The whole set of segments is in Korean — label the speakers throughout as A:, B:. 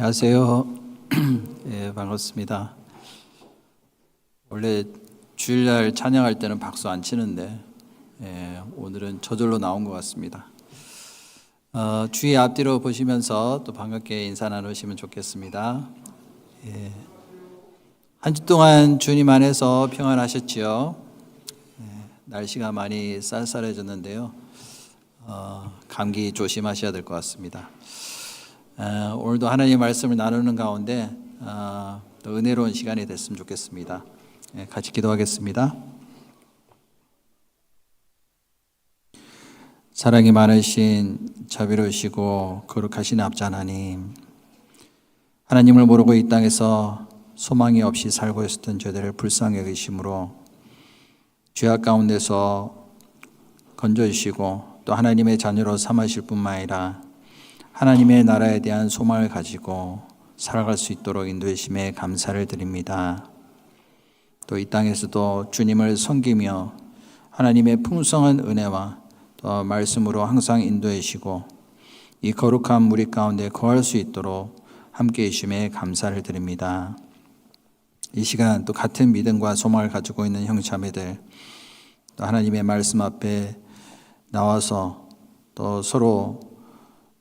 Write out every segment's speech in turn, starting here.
A: 안녕하세요. 예, 반갑습니다. 원래 주일날 찬양할 때는 박수 안 치는데 오늘은 저절로 나온 것 같습니다. 주의 앞뒤로 보시면서 또 반갑게 인사 나누시면 좋겠습니다. 한 주 동안 주님 안에서 평안하셨지요? 날씨가 많이 쌀쌀해졌는데요. 감기 조심하셔야 될 것 같습니다. 오늘도 하나님의 말씀을 나누는 가운데 또 은혜로운 시간이 됐으면 좋겠습니다. 같이 기도하겠습니다. 사랑이 많으신 자비로우시고 거룩하신 아버지 하나님, 하나님을 모르고 이 땅에서 소망이 없이 살고 있었던 저희들을 불쌍히 여기심으로 죄악 가운데서 건져주시고 또 하나님의 자녀로 삼으실 뿐만 아니라 하나님의 나라에 대한 소망을 가지고 살아갈 수 있도록 인도해 주심에 감사를 드립니다. 또 이 땅에서도 주님을 섬기며 하나님의 풍성한 은혜와 또 말씀으로 항상 인도해 주시고 이 거룩한 무리 가운데 거할 수 있도록 함께해 주심에 감사를 드립니다. 이 시간 또 같은 믿음과 소망을 가지고 있는 형제자매들 또 하나님의 말씀 앞에 나와서 또 서로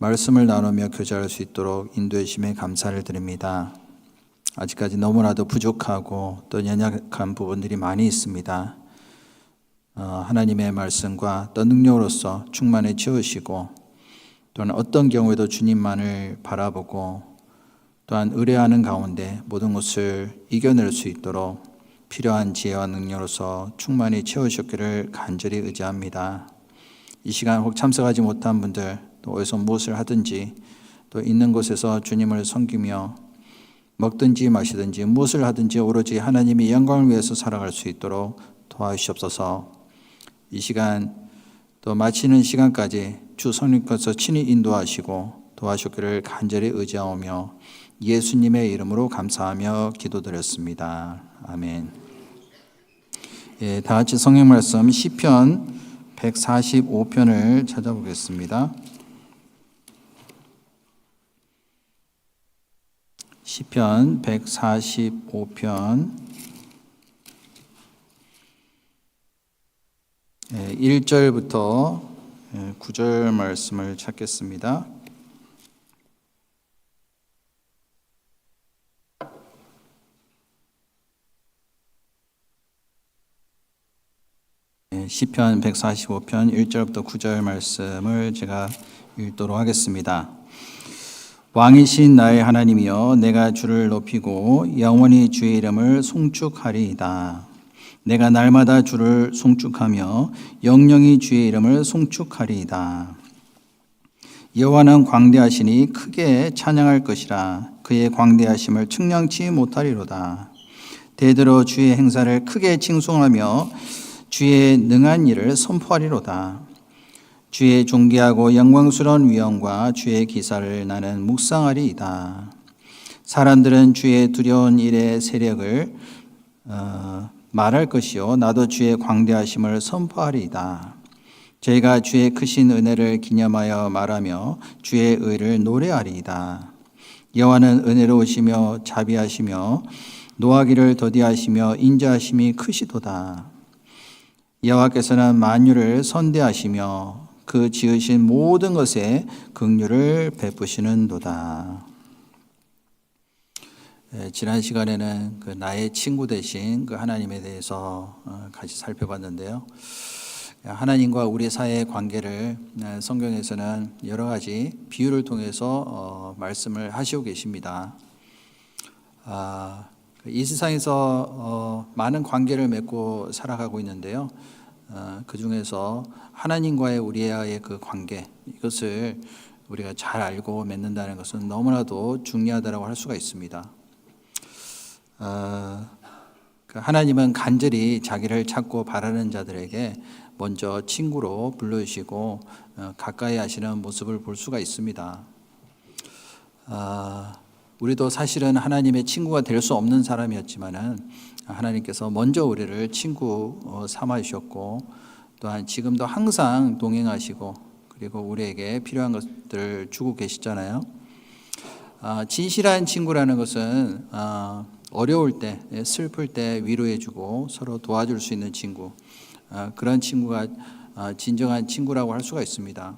A: 말씀을 나누며 교제할 수 있도록 인도해 주심에 감사를 드립니다. 아직까지 너무나도 부족하고 또 연약한 부분들이 많이 있습니다. 하나님의 말씀과 또 능력으로서 충만히 채우시고 또는 어떤 경우에도 주님만을 바라보고 또한 의뢰하는 가운데 모든 것을 이겨낼 수 있도록 필요한 지혜와 능력으로서 충만히 채우셨기를 간절히 의지합니다. 이 시간 혹 참석하지 못한 분들 또 어디서 무엇을 하든지 또 있는 곳에서 주님을 섬기며 먹든지 마시든지 무엇을 하든지 오로지 하나님의 영광을 위해서 살아갈 수 있도록 도와주시옵소서. 이 시간 또 마치는 시간까지 주 성령께서 친히 인도하시고 도와주기를 간절히 의지하오며 예수님의 이름으로 감사하며 기도드렸습니다. 아멘. 다 같이 성경 말씀 시편 145편을 찾아보겠습니다. 시편 145편 1절부터 9절 말씀을 찾겠습니다. 시편 145편 1절부터 9절 말씀을 제가 읽도록 하겠습니다. 왕이신 나의 하나님이여, 내가 주를 높이고 영원히 주의 이름을 송축하리이다. 내가 날마다 주를 송축하며 영영이 주의 이름을 송축하리이다. 여호와는 광대하시니 크게 찬양할 것이라. 그의 광대하심을 측량치 못하리로다. 대대로 주의 행사를 크게 칭송하며 주의 능한 일을 선포하리로다. 주의 존귀하고 영광스러운 위엄과 주의 기사를 나는 묵상하리이다. 사람들은 주의 두려운 일의 세력을 말할 것이요 나도 주의 광대하심을 선포하리이다. 저희가 주의 크신 은혜를 기념하여 말하며 주의 의를 노래하리이다. 여호와는 은혜로우시며 자비하시며 노하기를 더디하시며 인자하심이 크시도다. 여호와께서는 만유를 선대하시며 그 지으신 모든 것에 긍휼을 베푸시는도다. 지난 시간에는 그 나의 친구 되신 그 하나님에 대해서 같이 살펴봤는데요. 하나님과 우리 사이의 관계를 성경에서는 여러 가지 비유를 통해서 말씀을 하시고 계십니다. 이 세상에서 많은 관계를 맺고 살아가고 있는데요. 그 중에서 하나님과의 우리와의 그 관계, 이것을 우리가 잘 알고 맺는다는 것은 너무나도 중요하다고 할 수가 있습니다. 하나님은 간절히 자기를 찾고 바라는 자들에게 먼저 친구로 불러주시고 가까이 하시는 모습을 볼 수가 있습니다. 우리도 사실은 하나님의 친구가 될 수 없는 사람이었지만은 하나님께서 먼저 우리를 친구 삼아 주셨고 또한 지금도 항상 동행하시고 그리고 우리에게 필요한 것들을 주고 계시잖아요. 진실한 친구라는 것은 어려울 때, 슬플 때 위로해주고 서로 도와줄 수 있는 친구, 그런 친구가 진정한 친구라고 할 수가 있습니다.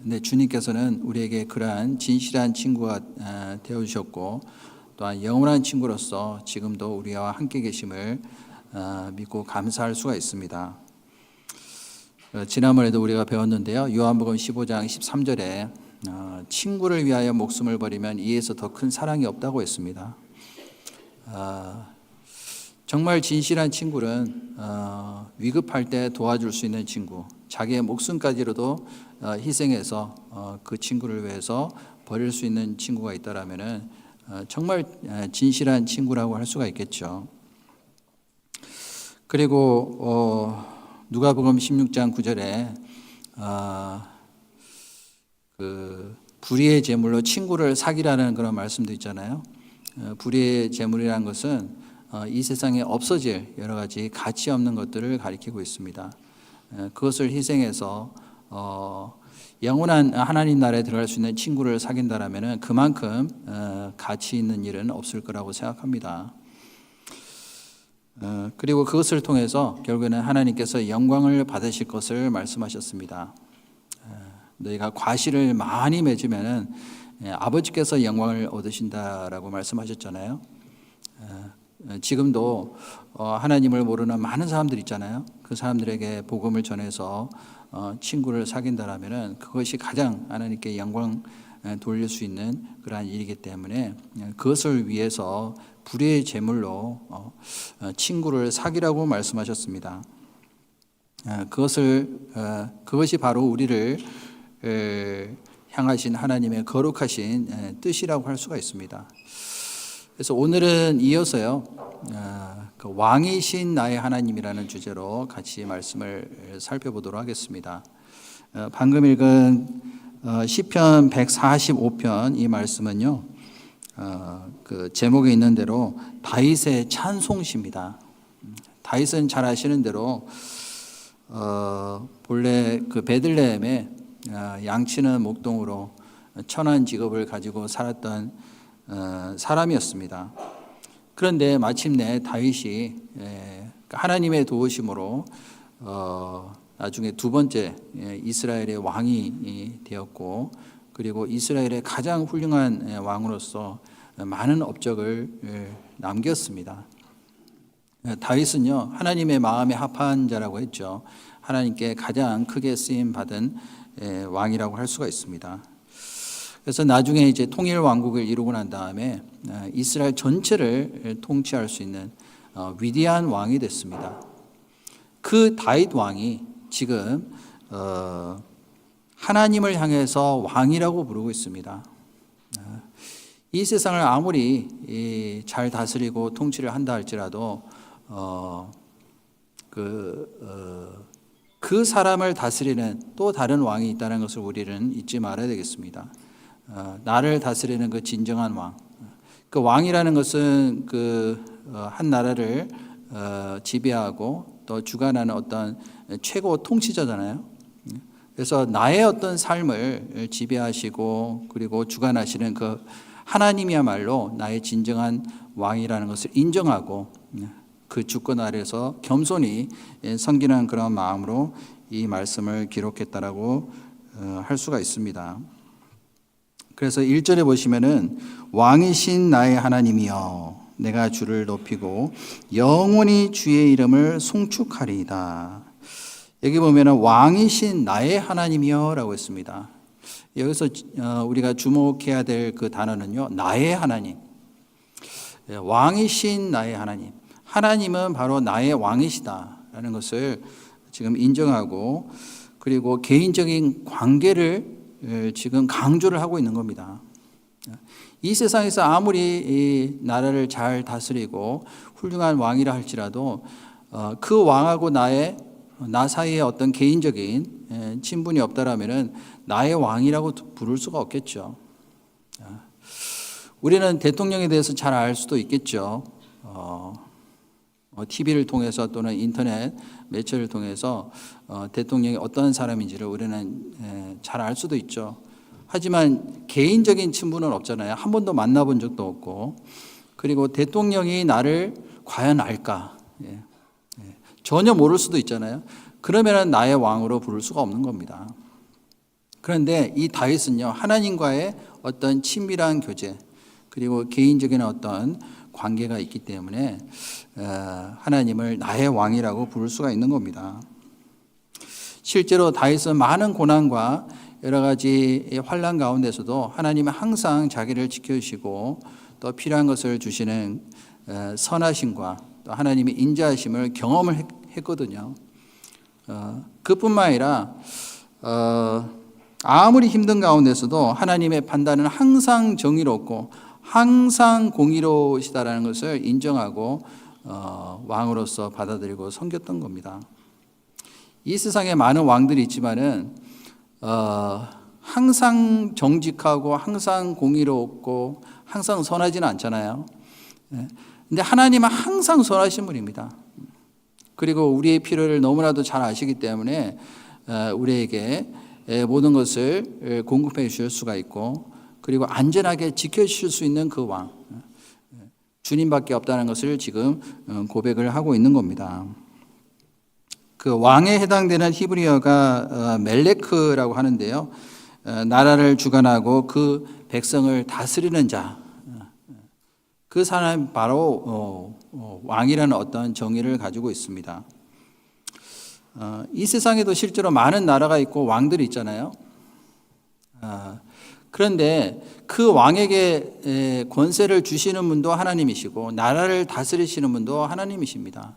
A: 근데 주님께서는 우리에게 그러한 진실한 친구가 되어주셨고 또한 영원한 친구로서 지금도 우리와 함께 계심을 믿고 감사할 수가 있습니다. 지난번에도 우리가 배웠는데요. 요한복음 15장 13절에 친구를 위하여 목숨을 버리면 이에서 더 큰 사랑이 없다고 했습니다. 정말 진실한 친구는 위급할 때 도와줄 수 있는 친구, 자기의 목숨까지로도 희생해서 그 친구를 위해서 버릴 수 있는 친구가 있다라면은 정말 진실한 친구라고 할 수가 있겠죠. 그리고 누가복음 16장 9절에 그 불의의 제물로 친구를 사기라는 그런 말씀도 있잖아요. 불의의 제물이라는 것은 이 세상에 없어질 여러 가지 가치 없는 것들을 가리키고 있습니다. 그것을 희생해서 영원한 하나님 나라에 들어갈 수 있는 친구를 사귄다라면 그만큼 가치 있는 일은 없을 거라고 생각합니다. 그리고 그것을 통해서 결국에는 하나님께서 영광을 받으실 것을 말씀하셨습니다. 너희가 과실을 많이 맺으면은 아버지께서 영광을 얻으신다라고 말씀하셨잖아요. 지금도 하나님을 모르는 많은 사람들 있잖아요. 그 사람들에게 복음을 전해서 친구를 사귄다라면은 그것이 가장 하나님께 영광 돌릴 수 있는 그러한 일이기 때문에 그것을 위해서 불의의 제물로 친구를 사귀라고 말씀하셨습니다. 그것이 바로 우리를 향하신 하나님의 거룩하신 뜻이라고 할 수가 있습니다. 그래서 오늘은 이어서요, 그 왕이신 나의 하나님이라는 주제로 같이 말씀을 살펴보도록 하겠습니다. 방금 읽은 시편 145편 이 말씀은요, 그 제목에 있는 대로 다윗의 찬송시입니다. 다윗은 잘 아시는 대로 본래 그 베들레헴에 양치는 목동으로 천한 직업을 가지고 살았던 사람이었습니다. 그런데 마침내 다윗이 하나님의 도우심으로 나중에 두 번째 이스라엘의 왕이 되었고, 그리고 이스라엘의 가장 훌륭한 왕으로서 많은 업적을 남겼습니다. 다윗은요, 하나님의 마음에 합한 자라고 했죠. 하나님께 가장 크게 쓰임 받은 왕이라고 할 수가 있습니다. 그래서 나중에 이제 통일 왕국을 이루고 난 다음에 이스라엘 전체를 통치할 수 있는 위대한 왕이 됐습니다. 그 다윗 왕이 지금 하나님을 향해서 왕이라고 부르고 있습니다. 이 세상을 아무리 잘 다스리고 통치를 한다 할지라도 그 사람을 다스리는 또 다른 왕이 있다는 것을 우리는 잊지 말아야 되겠습니다. 나를 다스리는 그 진정한 왕. 그 왕이라는 것은 한 나라를 지배하고 또 주관하는 어떤 최고 통치자잖아요. 그래서 나의 어떤 삶을 지배하시고 그리고 주관하시는 그 하나님이야말로 나의 진정한 왕이라는 것을 인정하고 그 주권 아래서 겸손히 섬기는 그런 마음으로 이 말씀을 기록했다라고 할 수가 있습니다. 그래서 1절에 보시면은 왕이신 나의 하나님이여 내가 주를 높이고 영원히 주의 이름을 송축하리이다. 여기 보면은 왕이신 나의 하나님이여 라고 했습니다. 여기서 우리가 주목해야 될 그 단어는요, 나의 하나님. 왕이신 나의 하나님. 하나님은 바로 나의 왕이시다라는 것을 지금 인정하고, 그리고 개인적인 관계를 지금 강조를 하고 있는 겁니다. 이 세상에서 아무리 이 나라를 잘 다스리고 훌륭한 왕이라 할지라도 그 왕하고 나 사이에 어떤 개인적인 친분이 없다라면은 나의 왕이라고 부를 수가 없겠죠. 우리는 대통령에 대해서 잘 알 수도 있겠죠. TV를 통해서 또는 인터넷 매체를 통해서 대통령이 어떤 사람인지를 우리는 잘 알 수도 있죠. 하지만 개인적인 친분은 없잖아요. 한 번도 만나본 적도 없고. 그리고 대통령이 나를 과연 알까? 전혀 모를 수도 있잖아요. 그러면 나의 왕으로 부를 수가 없는 겁니다. 그런데 이 다윗은요, 하나님과의 어떤 친밀한 교제, 그리고 개인적인 어떤 관계가 있기 때문에 하나님을 나의 왕이라고 부를 수가 있는 겁니다. 실제로 다윗은 많은 고난과 여러 가지 환난 가운데서도 하나님은 항상 자기를 지켜주시고 또 필요한 것을 주시는 선하심과 또 하나님의 인자하심을 경험을 했거든요. 그뿐만 아니라 아무리 힘든 가운데서도 하나님의 판단은 항상 정의롭고 항상 공의로우시다라는 것을 인정하고 왕으로서 받아들이고 섬겼던 겁니다. 이 세상에 많은 왕들이 있지만은 항상 정직하고 항상 공의롭고 항상 선하지는 않잖아요. 근데 하나님은 항상 선하신 분입니다. 그리고 우리의 필요를 너무나도 잘 아시기 때문에 우리에게 모든 것을 공급해 주실 수가 있고, 그리고 안전하게 지켜주실 수 있는 그 왕, 주님밖에 없다는 것을 지금 고백을 하고 있는 겁니다. 그 왕에 해당되는 히브리어가 멜레크라고 하는데요, 나라를 주관하고 그 백성을 다스리는 자, 그 사람이 바로 왕이라는 어떤 정의를 가지고 있습니다. 이 세상에도 실제로 많은 나라가 있고 왕들이 있잖아요. 그런데 그 왕에게 권세를 주시는 분도 하나님이시고 나라를 다스리시는 분도 하나님이십니다.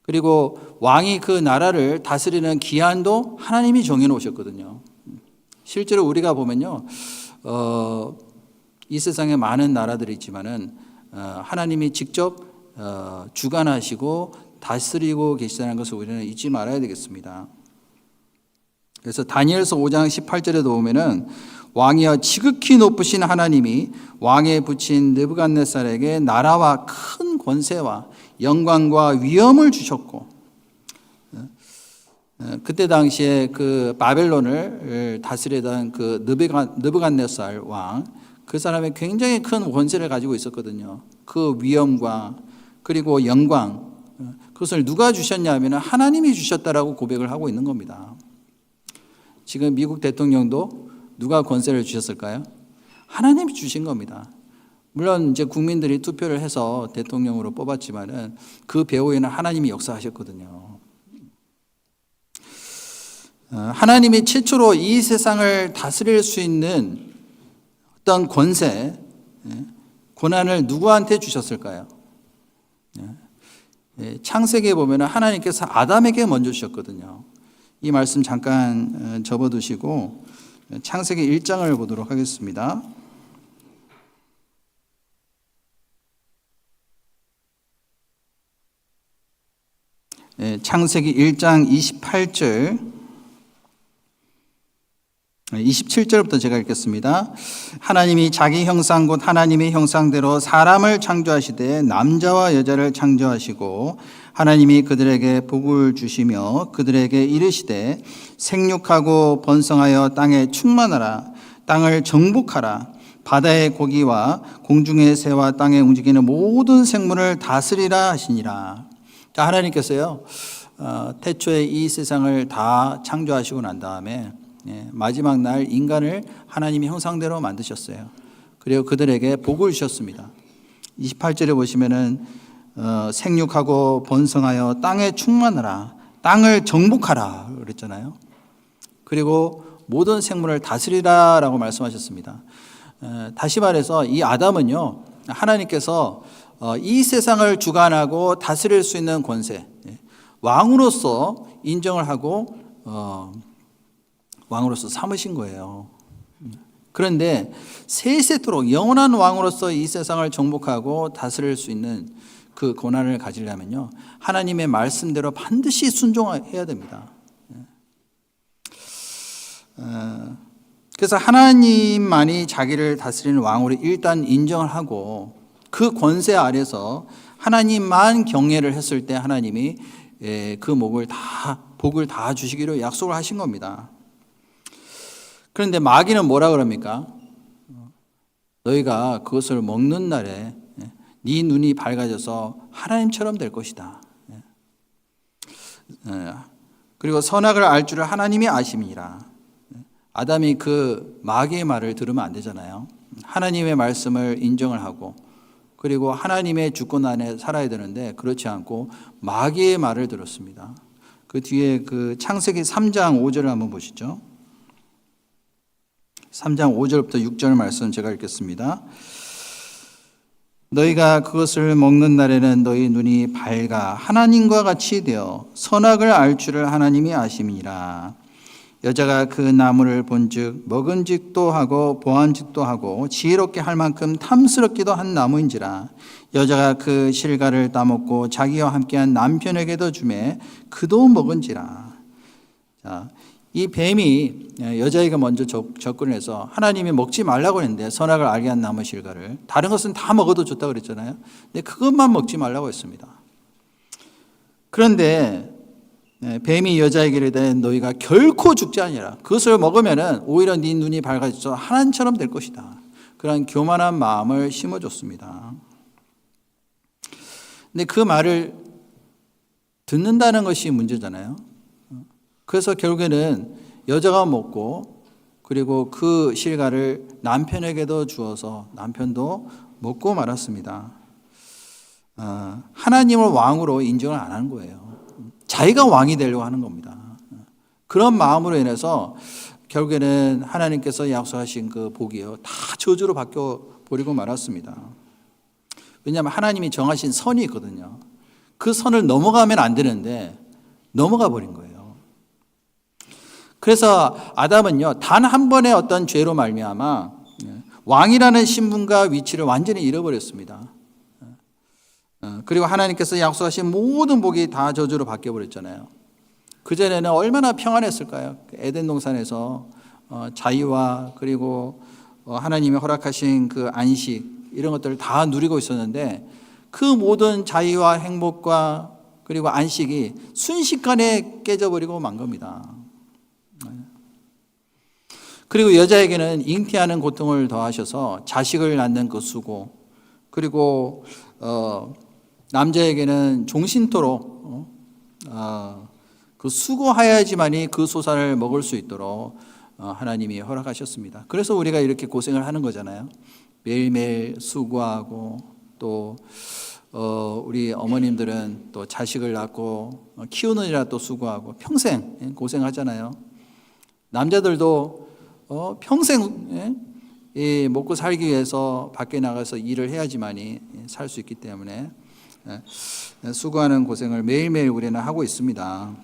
A: 그리고 왕이 그 나라를 다스리는 기한도 하나님이 정해놓으셨거든요. 실제로 우리가 보면요, 이 세상에 많은 나라들이 있지만은 하나님이 직접 주관하시고 다스리고 계시다는 것을 우리는 잊지 말아야 되겠습니다. 그래서 다니엘서 5장 18절에도 보면은 왕이여 지극히 높으신 하나님이 왕에 붙인 느부갓네살에게 나라와 큰 권세와 영광과 위엄을 주셨고, 그때 당시에 그 바벨론을 다스리던 그 느부갓네살 왕, 그 사람이 굉장히 큰 권세를 가지고 있었거든요. 그 위엄과 그리고 영광, 그것을 누가 주셨냐면 하나님이 주셨다라고 고백을 하고 있는 겁니다. 지금 미국 대통령도 누가 권세를 주셨을까요? 하나님이 주신 겁니다. 물론 이제 국민들이 투표를 해서 대통령으로 뽑았지만은 그 배후에는 하나님이 역사하셨거든요. 하나님이 최초로 이 세상을 다스릴 수 있는 어떤 권세, 고난을 누구한테 주셨을까요? 창세기에 보면 하나님께서 아담에게 먼저 주셨거든요. 이 말씀 잠깐 접어두시고 창세기 1장을 보도록 하겠습니다. 창세기 1장 28절 27절부터 제가 읽겠습니다. 하나님이 자기 형상 곧 하나님의 형상대로 사람을 창조하시되 남자와 여자를 창조하시고 하나님이 그들에게 복을 주시며 그들에게 이르시되 생육하고 번성하여 땅에 충만하라 땅을 정복하라 바다의 고기와 공중의 새와 땅에 움직이는 모든 생물을 다스리라 하시니라. 하나님께서요 태초에 이 세상을 다 창조하시고 난 다음에 마지막 날 인간을 하나님의 형상대로 만드셨어요. 그리고 그들에게 복을 주셨습니다. 28절에 보시면은 생육하고 번성하여 땅에 충만하라 땅을 정복하라 그랬잖아요. 그리고 모든 생물을 다스리라라고 말씀하셨습니다. 다시 말해서 이 아담은요 하나님께서 이 세상을 주관하고 다스릴 수 있는 권세, 왕으로서 인정을 하고 왕으로서 삼으신 거예요. 그런데 세세토록 영원한 왕으로서 이 세상을 정복하고 다스릴 수 있는 그 권한을 가지려면요 하나님의 말씀대로 반드시 순종해야 됩니다. 그래서 하나님만이 자기를 다스리는 왕으로 일단 인정을 하고 그 권세 아래서 하나님만 경외를 했을 때 하나님이 그 복을 다 주시기로 약속을 하신 겁니다. 그런데 마귀는 뭐라 그럽니까? 너희가 그것을 먹는 날에 네 눈이 밝아져서 하나님처럼 될 것이다. 그리고 선악을 알 줄을 하나님이 아심이라. 아담이 그 마귀의 말을 들으면 안 되잖아요. 하나님의 말씀을 인정을 하고 그리고 하나님의 주권 안에 살아야 되는데 그렇지 않고 마귀의 말을 들었습니다. 그 뒤에 그 창세기 3장 5절을 한번 보시죠. 3장 5절부터 6절 말씀 제가 읽겠습니다. 너희가 그것을 먹는 날에는 너희 눈이 밝아 하나님과 같이 되어 선악을 알 줄을 하나님이 아심이라. 여자가 그 나무를 본즉 먹은직도 하고 보안직도 하고 지혜롭게 할 만큼 탐스럽기도 한 나무인지라. 여자가 그 실과를 따먹고 자기와 함께한 남편에게도 주매 그도 먹은지라. 자, 이 뱀이 여자에게 먼저 접근을 해서 하나님이 먹지 말라고 했는데 선악을 알게 한 나무 실과를, 다른 것은 다 먹어도 좋다고 그랬잖아요. 근데 그것만 먹지 말라고 했습니다. 그런데 뱀이 여자에게 이르되 너희가 결코 죽지 아니하라. 그것을 먹으면 오히려 네 눈이 밝아져서 하나님처럼 될 것이다. 그런 교만한 마음을 심어줬습니다. 근데 그 말을 듣는다는 것이 문제잖아요. 그래서 결국에는 여자가 먹고 그리고 그 실과를 남편에게도 주어서 남편도 먹고 말았습니다. 하나님을 왕으로 인정을 안 하는 거예요. 자기가 왕이 되려고 하는 겁니다. 그런 마음으로 인해서 결국에는 하나님께서 약속하신 그 복이요 다 저주로 바뀌어 버리고 말았습니다. 왜냐하면 하나님이 정하신 선이 있거든요. 그 선을 넘어가면 안 되는데 넘어가 버린 거예요. 그래서 아담은요 단 한 번의 어떤 죄로 말미암아 왕이라는 신분과 위치를 완전히 잃어버렸습니다. 그리고 하나님께서 약속하신 모든 복이 다 저주로 바뀌어버렸잖아요. 그전에는 얼마나 평안했을까요? 에덴 동산에서 자유와 그리고 하나님이 허락하신 그 안식 이런 것들을 다 누리고 있었는데 그 모든 자유와 행복과 그리고 안식이 순식간에 깨져버리고 만 겁니다. 그리고 여자에게는 잉태하는 고통을 더하셔서 자식을 낳는 그 수고, 그리고 남자에게는 종신토록 그 수고하여야지만이 그 소산을 먹을 수 있도록 하나님이 허락하셨습니다. 그래서 우리가 이렇게 고생을 하는 거잖아요. 매일매일 수고하고 또 우리 어머님들은 또 자식을 낳고 키우느니라 또 수고하고 평생 고생하잖아요. 남자들도 평생 먹고 살기 위해서 밖에 나가서 일을 해야지만이 살 수 있기 때문에 수고하는 고생을 매일매일 우리는 하고 있습니다.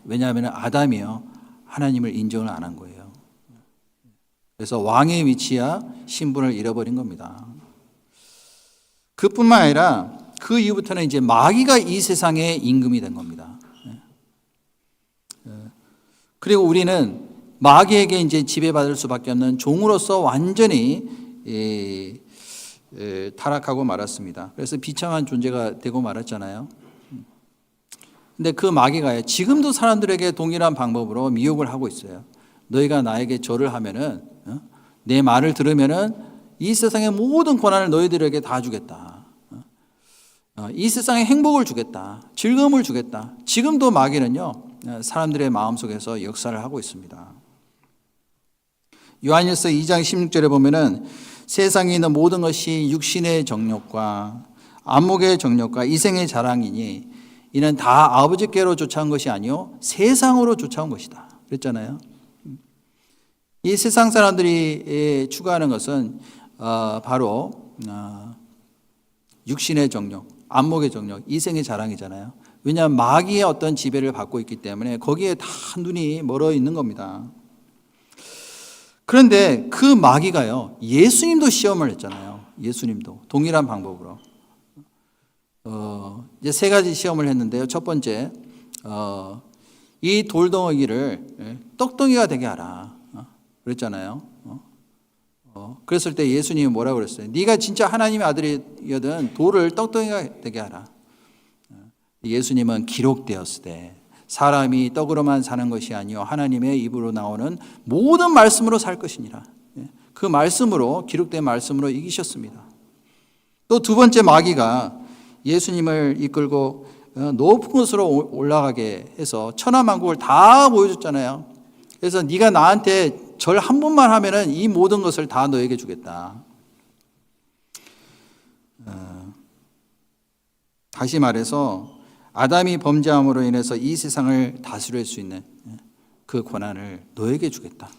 A: 왜냐하면 아담이요 하나님을 인정을 안 한 거예요. 그래서 왕의 위치야 신분을 잃어버린 겁니다. 그뿐만 아니라 그 이후부터는 이제 마귀가 이 세상의 임금이 된 겁니다. 그리고 우리는 마귀에게 이제 지배받을 수밖에 없는 종으로서 완전히 타락하고 말았습니다. 그래서 비참한 존재가 되고 말았잖아요. 근데 그 마귀가 지금도 사람들에게 동일한 방법으로 미혹을 하고 있어요. 너희가 나에게 절을 하면은 내 말을 들으면은 이 세상의 모든 권한을 너희들에게 다 주겠다. 이 세상에 행복을 주겠다. 즐거움을 주겠다. 지금도 마귀는요 사람들의 마음속에서 역사를 하고 있습니다. 요한일서 2장 16절에 보면은 세상에 있는 모든 것이 육신의 정욕과 안목의 정욕과 이생의 자랑이니 이는 다 아버지께로 쫓아온 것이 아니요 세상으로 쫓아온 것이다. 그랬잖아요. 이 세상 사람들이 추구하는 것은 바로 육신의 정욕, 안목의 정욕, 이생의 자랑이잖아요. 왜냐하면 마귀의 어떤 지배를 받고 있기 때문에 거기에 다 눈이 멀어 있는 겁니다. 그런데 그 마귀가요 예수님도 시험을 했잖아요. 예수님도 동일한 방법으로 이제 세 가지 시험을 했는데요. 첫 번째 이 돌덩이를 떡덩이가 되게 하라 그랬잖아요. 그랬을 때 예수님이 뭐라고 그랬어요? 네가 진짜 하나님의 아들이거든 돌을 떡덩이가 되게 하라. 예수님은 기록되었으되 사람이 떡으로만 사는 것이 아니요 하나님의 입으로 나오는 모든 말씀으로 살 것이니라. 그 말씀으로, 기록된 말씀으로 이기셨습니다. 또 두 번째 마귀가 예수님을 이끌고 높은 곳으로 올라가게 해서 천하만국을 다 보여줬잖아요. 그래서 네가 나한테 절 한 번만 하면은 이 모든 것을 다 너에게 주겠다. 다시 말해서 아담이 범죄함으로 인해서 이 세상을 다스릴 수 있는 그 권한을 너에게 주겠다.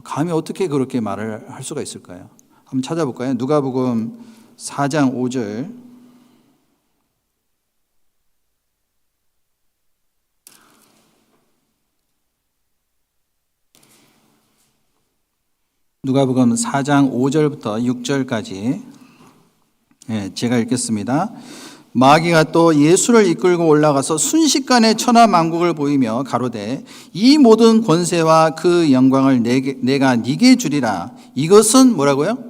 A: 감히 어떻게 그렇게 말을 할 수가 있을까요? 한번 찾아볼까요? 누가복음 4장 5절. 누가복음 4장 5절부터 6절까지 제가 읽겠습니다. 마귀가 또 예수를 이끌고 올라가서 순식간에 천하만국을 보이며 가로되 이 모든 권세와 그 영광을 내가 네게 주리라. 이것은 뭐라고요?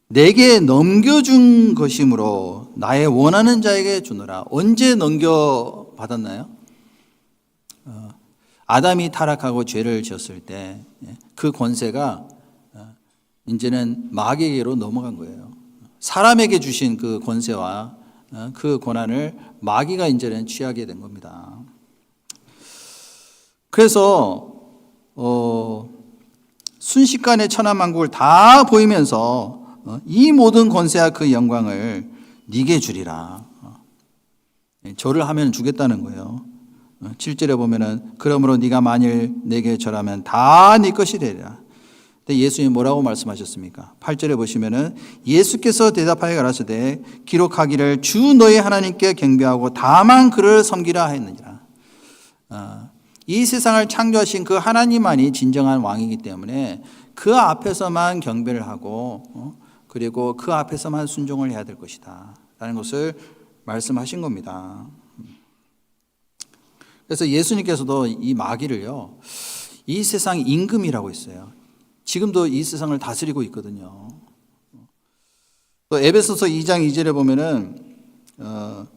A: 내게 넘겨준 것이므로 나의 원하는 자에게 주노라. 언제 넘겨받았나요? 아담이 타락하고 죄를 지었을 때 그 권세가 이제는 마귀에게로 넘어간 거예요. 사람에게 주신 그 권세와 그 권한을 마귀가 이제는 취하게 된 겁니다. 그래서 순식간에 천하만국을 다 보이면서 이 모든 권세와 그 영광을 네게 주리라. 절을 하면 주겠다는 거예요. 7절에 보면은 그러므로 네가 만일 내게 절하면 다 네 것이 되리라. 근데 예수님이 뭐라고 말씀하셨습니까? 8절에 보시면은 예수께서 대답하여 가라사대 기록하기를 주 너희 하나님께 경배하고 다만 그를 섬기라 하였느니라. 이 세상을 창조하신 그 하나님만이 진정한 왕이기 때문에 그 앞에서만 경배를 하고 그리고 그 앞에서만 순종을 해야 될 것이다 라는 것을 말씀하신 겁니다. 그래서 예수님께서도 이 마귀를요, 이 세상 임금이라고 했어요. 지금도 이 세상을 다스리고 있거든요. 또 에베소서 2장 2절에 보면은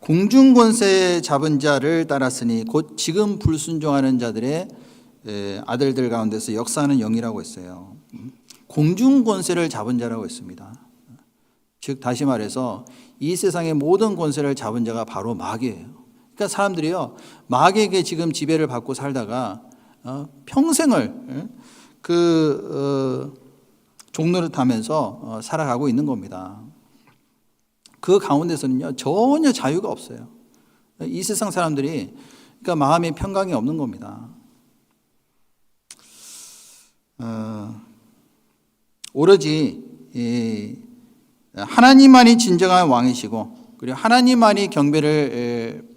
A: 공중권세 잡은 자를 따랐으니 곧 지금 불순종하는 자들의 아들들 가운데서 역사하는 영이라고 했어요. 공중권세를 잡은 자라고 했습니다. 즉 다시 말해서 이 세상의 모든 권세를 잡은 자가 바로 마귀예요. 그러니까 사람들이요, 마귀에게 지금 지배를 받고 살다가 평생을 종노릇하면서 살아가고 있는 겁니다. 그 가운데서는요 전혀 자유가 없어요. 이 세상 사람들이 그러니까 마음의 평강이 없는 겁니다. 오로지 하나님만이 진정한 왕이시고 그리고 하나님만이 경배를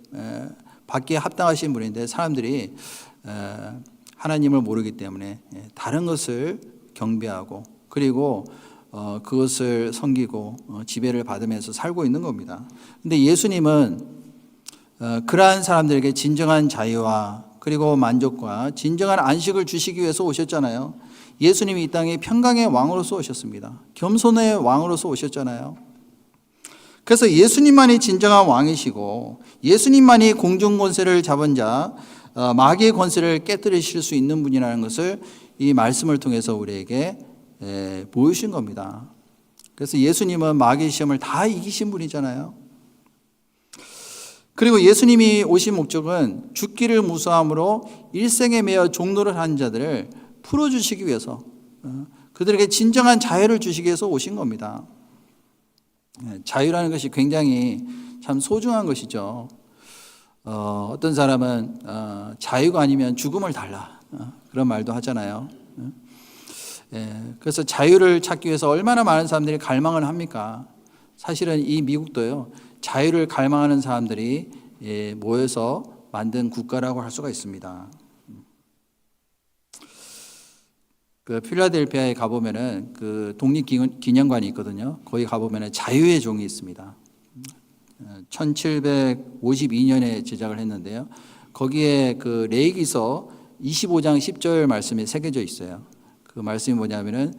A: 받기에 합당하신 분인데 사람들이 하나님을 모르기 때문에 다른 것을 경배하고 그리고 그것을 섬기고 지배를 받으면서 살고 있는 겁니다. 근데 예수님은 그러한 사람들에게 진정한 자유와 그리고 만족과 진정한 안식을 주시기 위해서 오셨잖아요. 예수님이 이 땅에 평강의 왕으로서 오셨습니다. 겸손의 왕으로서 오셨잖아요. 그래서 예수님만이 진정한 왕이시고 예수님만이 공중 권세를 잡은 자, 마귀의 권세를 깨뜨리실 수 있는 분이라는 것을 이 말씀을 통해서 우리에게 보여주신 겁니다. 그래서 예수님은 마귀의 시험을 다 이기신 분이잖아요. 그리고 예수님이 오신 목적은 죽기를 무서함으로 일생에 매여 종노를 한 자들을 풀어주시기 위해서 그들에게 진정한 자유를 주시기 위해서 오신 겁니다. 자유라는 것이 굉장히 참 소중한 것이죠. 어떤 사람은 자유가 아니면 죽음을 달라 그런 말도 하잖아요. 그래서 자유를 찾기 위해서 얼마나 많은 사람들이 갈망을 합니까? 사실은 이 미국도요 자유를 갈망하는 사람들이 모여서 만든 국가라고 할 수가 있습니다. 그 필라델피아에 가보면은 그 독립기념관이 있거든요. 거기 가보면은 자유의 종이 있습니다. 1752년에 제작을 했는데요. 거기에 그 레위기서 25장 10절 말씀이 새겨져 있어요. 그 말씀이 뭐냐면은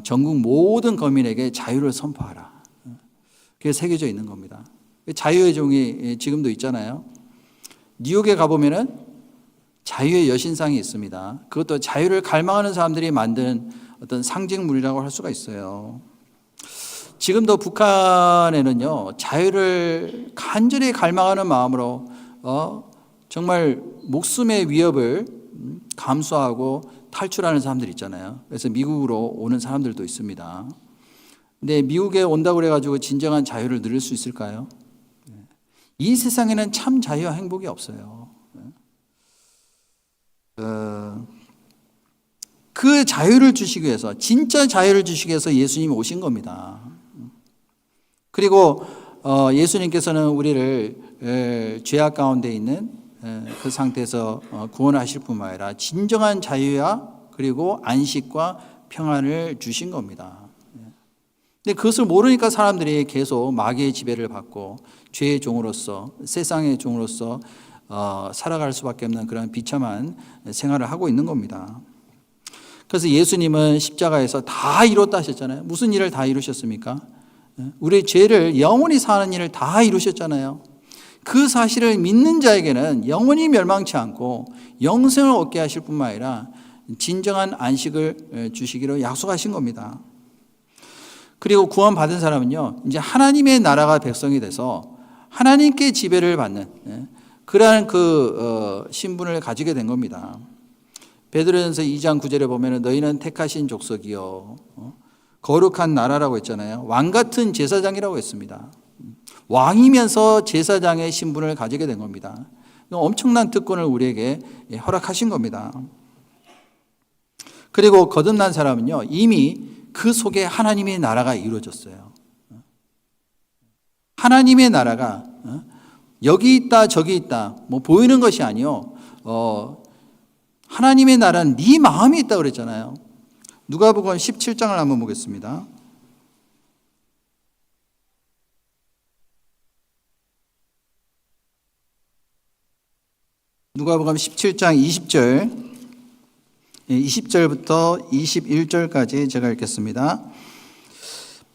A: 전국 모든 거민에게 자유를 선포하라. 그게 새겨져 있는 겁니다. 자유의 종이 지금도 있잖아요. 뉴욕에 가보면은 자유의 여신상이 있습니다. 그것도 자유를 갈망하는 사람들이 만든 어떤 상징물이라고 할 수가 있어요. 지금도 북한에는요, 자유를 간절히 갈망하는 마음으로 정말 목숨의 위협을 감수하고 탈출하는 사람들 있잖아요. 그래서 미국으로 오는 사람들도 있습니다. 근데 미국에 온다고 그래가지고 진정한 자유를 누릴 수 있을까요? 이 세상에는 참 자유와 행복이 없어요. 그 자유를 주시기 위해서, 진짜 자유를 주시기 위해서 예수님이 오신 겁니다. 그리고 예수님께서는 우리를 죄악 가운데 있는 그 상태에서 구원하실 뿐만 아니라 진정한 자유와 그리고 안식과 평안을 주신 겁니다. 근데 그것을 모르니까 사람들이 계속 마귀의 지배를 받고 죄의 종으로서, 세상의 종으로서 살아갈 수밖에 없는 그런 비참한 생활을 하고 있는 겁니다. 그래서 예수님은 십자가에서 다 이뤘다 하셨잖아요. 무슨 일을 다 이루셨습니까? 우리의 죄를 영원히 사는 일을 다 이루셨잖아요. 그 사실을 믿는 자에게는 영원히 멸망치 않고 영생을 얻게 하실 뿐만 아니라 진정한 안식을 주시기로 약속하신 겁니다. 그리고 구원받은 사람은요, 이제 하나님의 나라가 백성이 돼서 하나님께 지배를 받는 그러한 신분을 가지게 된 겁니다. 베드로전서 2장 9절에 보면 너희는 택하신 족속이요 거룩한 나라라고 했잖아요. 왕 같은 제사장이라고 했습니다. 왕이면서 제사장의 신분을 가지게 된 겁니다. 엄청난 특권을 우리에게 허락하신 겁니다. 그리고 거듭난 사람은요, 이미 그 속에 하나님의 나라가 이루어졌어요. 하나님의 나라가 여기 있다 저기 있다 뭐 보이는 것이 아니요, 하나님의 나라는 네 마음에 있다고 그랬잖아요. 누가복음 17장을 한번 보겠습니다. 누가복음 17장 20절부터 21절까지 제가 읽겠습니다.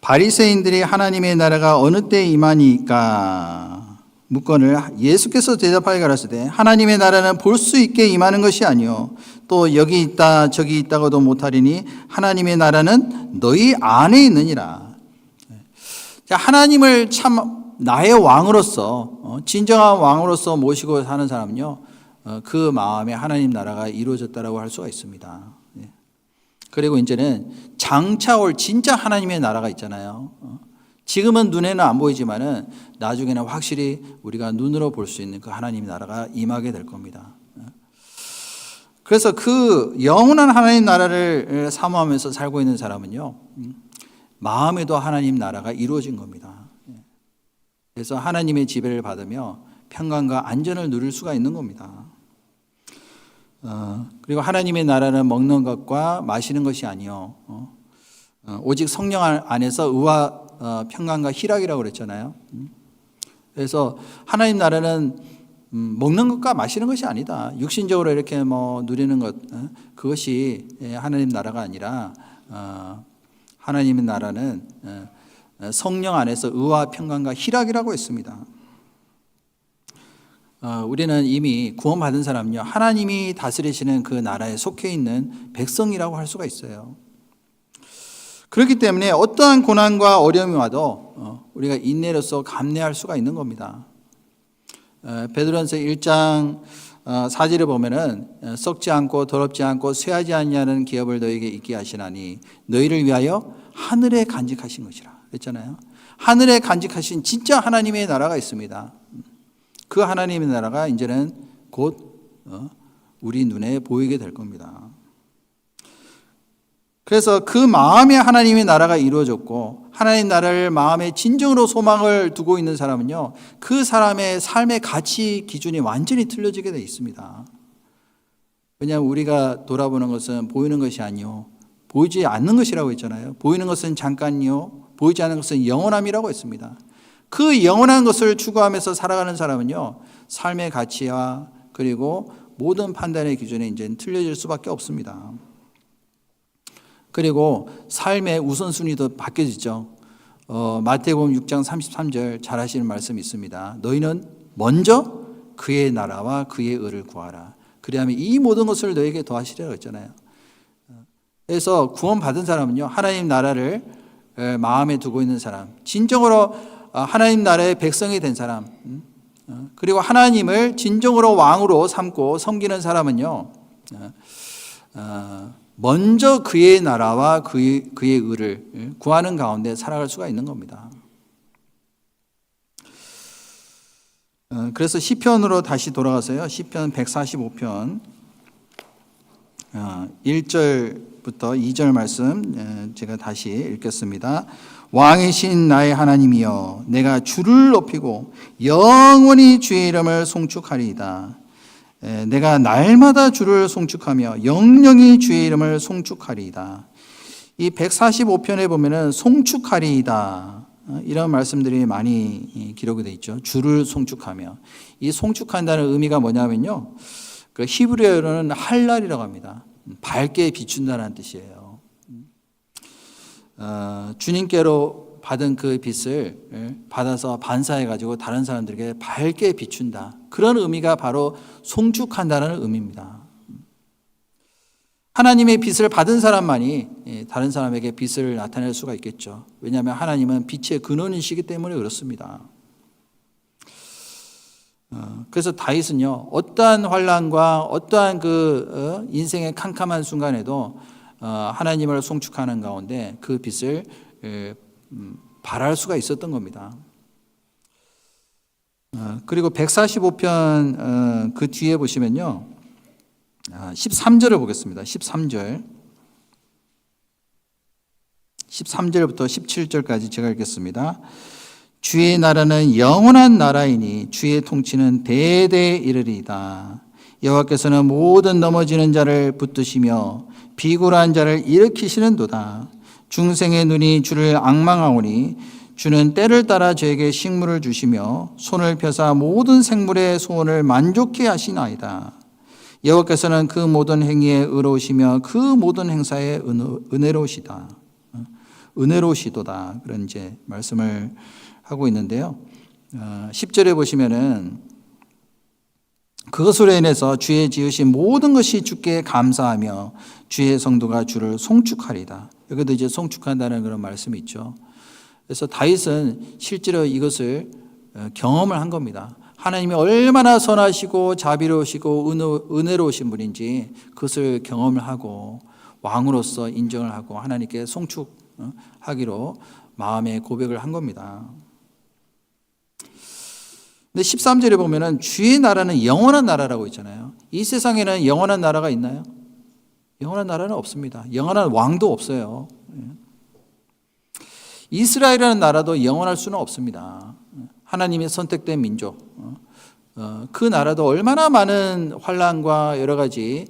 A: 바리새인들이 하나님의 나라가 어느 때 임하니까 묻거늘 예수께서 대답하여 가라사대 하나님의 나라는 볼 수 있게 임하는 것이 아니요 또 여기 있다 저기 있다고도 못하리니 하나님의 나라는 너희 안에 있느니라. 하나님을 참 나의 왕으로서 진정한 왕으로서 모시고 사는 사람은요, 그 마음에 하나님 나라가 이루어졌다라고 할 수가 있습니다. 그리고 이제는 장차 올 진짜 하나님의 나라가 있잖아요. 지금은 눈에는 안 보이지만은 나중에는 확실히 우리가 눈으로 볼 수 있는 그 하나님의 나라가 임하게 될 겁니다. 그래서 그 영원한 하나님 나라를 사모하면서 살고 있는 사람은요, 마음에도 하나님 나라가 이루어진 겁니다. 그래서 하나님의 지배를 받으며 평강과 안전을 누릴 수가 있는 겁니다. 그리고 하나님의 나라는 먹는 것과 마시는 것이 아니요 오직 성령 안에서 의와 평강과 희락이라고 그랬잖아요. 그래서 하나님 나라는 먹는 것과 마시는 것이 아니다. 육신적으로 이렇게 누리는 것, 그것이 하나님 나라가 아니라 하나님의 나라는 성령 안에서 의와 평강과 희락이라고 했습니다. 우리는 이미 구원받은 사람은요, 하나님이 다스리시는 그 나라에 속해 있는 백성이라고 할 수가 있어요. 그렇기 때문에 어떠한 고난과 어려움이 와도 우리가 인내로서 감내할 수가 있는 겁니다. 베드로전서 1장 4절에 보면은 썩지 않고 더럽지 않고 쇠하지 아니하는 기업을 너희에게 있게 하시나니 너희를 위하여 하늘에 간직하신 것이라 그랬잖아요. 하늘에 간직하신 진짜 하나님의 나라가 있습니다. 그 하나님의 나라가 이제는 곧 우리 눈에 보이게 될 겁니다. 그래서 그 마음에 하나님의 나라가 이루어졌고 하나님 나라를 마음에 진정으로 소망을 두고 있는 사람은요, 그 사람의 삶의 가치 기준이 완전히 틀려지게 되어 있습니다. 왜냐하면 우리가 돌아보는 것은 보이는 것이 아니요 보이지 않는 것이라고 했잖아요. 보이는 것은 잠깐이요 보이지 않는 것은 영원함이라고 했습니다. 그 영원한 것을 추구하면서 살아가는 사람은요, 삶의 가치와 그리고 모든 판단의 기준이 이제 틀려질 수밖에 없습니다. 그리고 삶의 우선순위도 바뀌어지죠. 마태복음 6장 33절 잘 하시는 말씀이 있습니다. 너희는 먼저 그의 나라와 그의 의를 구하라. 그리하면 이 모든 것을 너에게 더하시리라고 했잖아요. 그래서 구원받은 사람은요, 하나님 나라를 마음에 두고 있는 사람, 진정으로 하나님 나라의 백성이 된 사람, 그리고 하나님을 진정으로 왕으로 삼고 섬기는 사람은요, 먼저 그의 나라와 그의 의를 구하는 가운데 살아갈 수가 있는 겁니다. 그래서 시편으로 다시 돌아가서요, 시편 145편 1절부터 2절 말씀 제가 다시 읽겠습니다. 왕이신 나의 하나님이여, 내가 주를 높이고 영원히 주의 이름을 송축하리이다. 내가 날마다 주를 송축하며 영영히 주의 이름을 송축하리이다. 이 145편에 보면은 송축하리이다, 이런 말씀들이 많이 기록이 되어 있죠. 주를 송축하며. 이 송축한다는 의미가 뭐냐면요, 그 히브리어로는 할랄이라고 합니다. 밝게 비춘다는 뜻이에요. 주님께로 받은 그 빛을 받아서 반사해가지고 다른 사람들에게 밝게 비춘다. 그런 의미가 바로 송축한다는 의미입니다. 하나님의 빛을 받은 사람만이 다른 사람에게 빛을 나타낼 수가 있겠죠. 왜냐하면 하나님은 빛의 근원이시기 때문에 그렇습니다. 그래서 다윗은요, 어떠한 환난과 어떠한 그 인생의 캄캄한 순간에도 하나님을 송축하는 가운데 그 빛을 발할 수가 있었던 겁니다. 그리고 145편 그 뒤에 보시면요, 13절을 보겠습니다. 13절부터 17절까지 제가 읽겠습니다. 주의 나라는 영원한 나라이니 주의 통치는 대대에 이르리이다. 여호와께서는 모든 넘어지는 자를 붙드시며 비굴한 자를 일으키시는도다. 중생의 눈이 주를 앙망하오니 주는 때를 따라 저에게 식물을 주시며 손을 펴사 모든 생물의 소원을 만족케 하시나이다. 여호와께서는 그 모든 행위에 의로우시며 그 모든 행사에 은혜로우시도다. 그런 이제 말씀을 하고 있는데요. 10절에 보시면은 그것으로 인해서 주의 지으신 모든 것이 주께 감사하며 주의 성도가 주를 송축하리다. 여기도 이제 송축한다는 그런 말씀이 있죠. 그래서 다윗은 실제로 이것을 경험을 한 겁니다. 하나님이 얼마나 선하시고 자비로우시고 은혜로우신 분인지 그것을 경험을 하고 왕으로서 인정을 하고 하나님께 송축하기로 마음의 고백을 한 겁니다. 근데 13절에 보면은 주의 나라는 영원한 나라라고 있잖아요. 이 세상에는 영원한 나라가 있나요? 영원한 나라는 없습니다. 영원한 왕도 없어요. 이스라엘이라는 나라도 영원할 수는 없습니다. 하나님이 선택된 민족, 그 나라도 얼마나 많은 환난과 여러 가지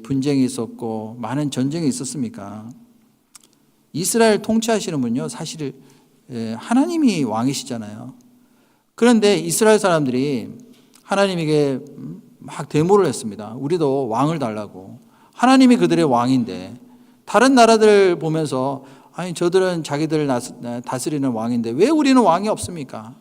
A: 분쟁이 있었고 많은 전쟁이 있었습니까? 이스라엘 통치하시는 분요, 사실 하나님이 왕이시잖아요. 그런데 이스라엘 사람들이 하나님에게 막 데모를 했습니다. 우리도 왕을 달라고. 하나님이 그들의 왕인데 다른 나라들 보면서 아니 저들은 자기들 다스리는 왕인데 왜 우리는 왕이 없습니까?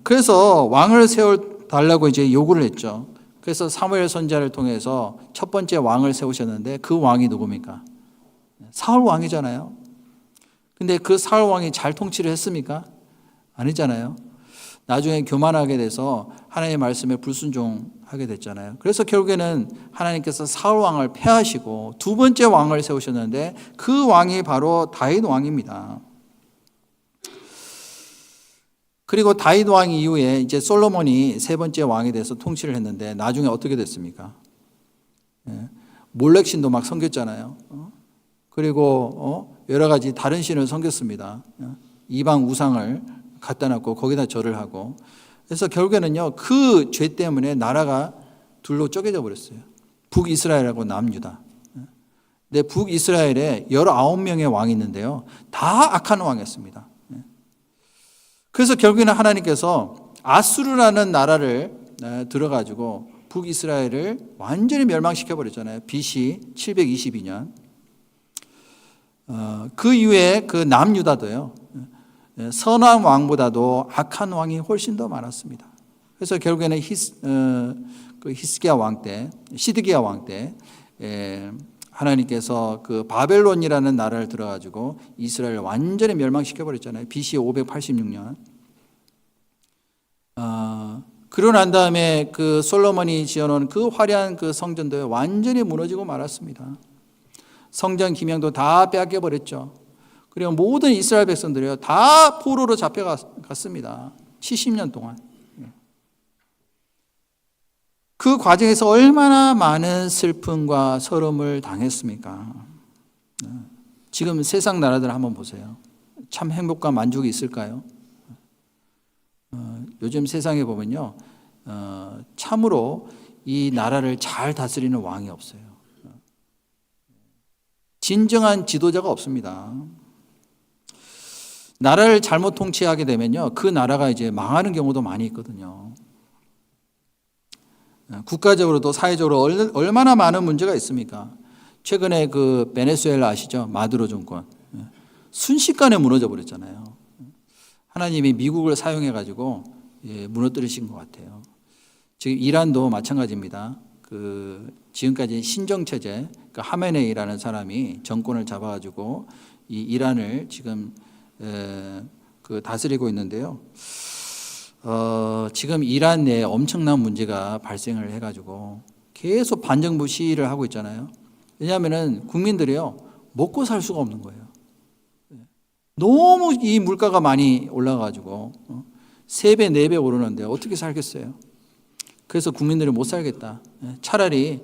A: 그래서 왕을 세워달라고 이제 요구를 했죠. 그래서 사무엘 선지자를 통해서 첫 번째 왕을 세우셨는데 그 왕이 누굽니까? 사울 왕이잖아요. 근데 그 사울 왕이 잘 통치를 했습니까? 아니잖아요. 나중에 교만하게 돼서 하나님의 말씀에 불순종하게 됐잖아요. 그래서 결국에는 하나님께서 사울 왕을 폐하시고 두 번째 왕을 세우셨는데 그 왕이 바로 다윗 왕입니다. 그리고 다윗 왕 이후에 이제 솔로몬이 세 번째 왕이 돼서 통치를 했는데 나중에 어떻게 됐습니까? 몰렉신도 막 섬겼잖아요. 그리고 여러 가지 다른 신을 섬겼습니다. 이방 우상을 갖다 놨고 거기다 절을 하고. 그래서 결국에는요, 그 죄 때문에 나라가 둘로 쪼개져 버렸어요. 북이스라엘하고 남유다. 근데 북이스라엘에 19명의 왕이 있는데요, 다 악한 왕이었습니다. 그래서 결국에는 하나님께서 아수르라는 나라를 들어가지고 북이스라엘을 완전히 멸망시켜 버렸잖아요. BC 722년. 그 이후에 그 남유다도요, 선한 왕보다도 악한 왕이 훨씬 더 많았습니다. 그래서 결국에는 히스기야 왕 때, 시드기야 왕 때 하나님께서 그 바벨론이라는 나라를 들어가지고 이스라엘을 완전히 멸망시켜 버렸잖아요. BC 586년. 그러고 난 다음에 그 솔로몬이 지어놓은 그 화려한 그 성전도 완전히 무너지고 말았습니다. 성전 기명도 다 빼앗겨 버렸죠. 그리고 모든 이스라엘 백성들이요 다 포로로 잡혀갔습니다. 70년 동안. 그 과정에서 얼마나 많은 슬픔과 서름을 당했습니까? 지금 세상 나라들 한번 보세요. 참 행복과 만족이 있을까요? 요즘 세상에 보면요, 참으로 이 나라를 잘 다스리는 왕이 없어요. 진정한 지도자가 없습니다. 나라를 잘못 통치하게 되면요, 그 나라가 이제 망하는 경우도 많이 있거든요. 국가적으로도 사회적으로 얼마나 많은 문제가 있습니까? 최근에 그 베네수엘라 아시죠? 마두로 정권. 순식간에 무너져 버렸잖아요. 하나님이 미국을 사용해 가지고 무너뜨리신 것 같아요. 지금 이란도 마찬가지입니다. 그 지금까지 신정 체제, 그 하메네이라는 사람이 정권을 잡아 가지고 이 이란을 지금 그 다스리고 있는데요. 지금 이란 내에 엄청난 문제가 발생을 해가지고 계속 반정부 시위를 하고 있잖아요. 왜냐하면은 국민들이요 먹고 살 수가 없는 거예요. 너무 이 물가가 많이 올라가가지고 3배, 4배 오르는데 어떻게 살겠어요? 그래서 국민들이 못 살겠다. 차라리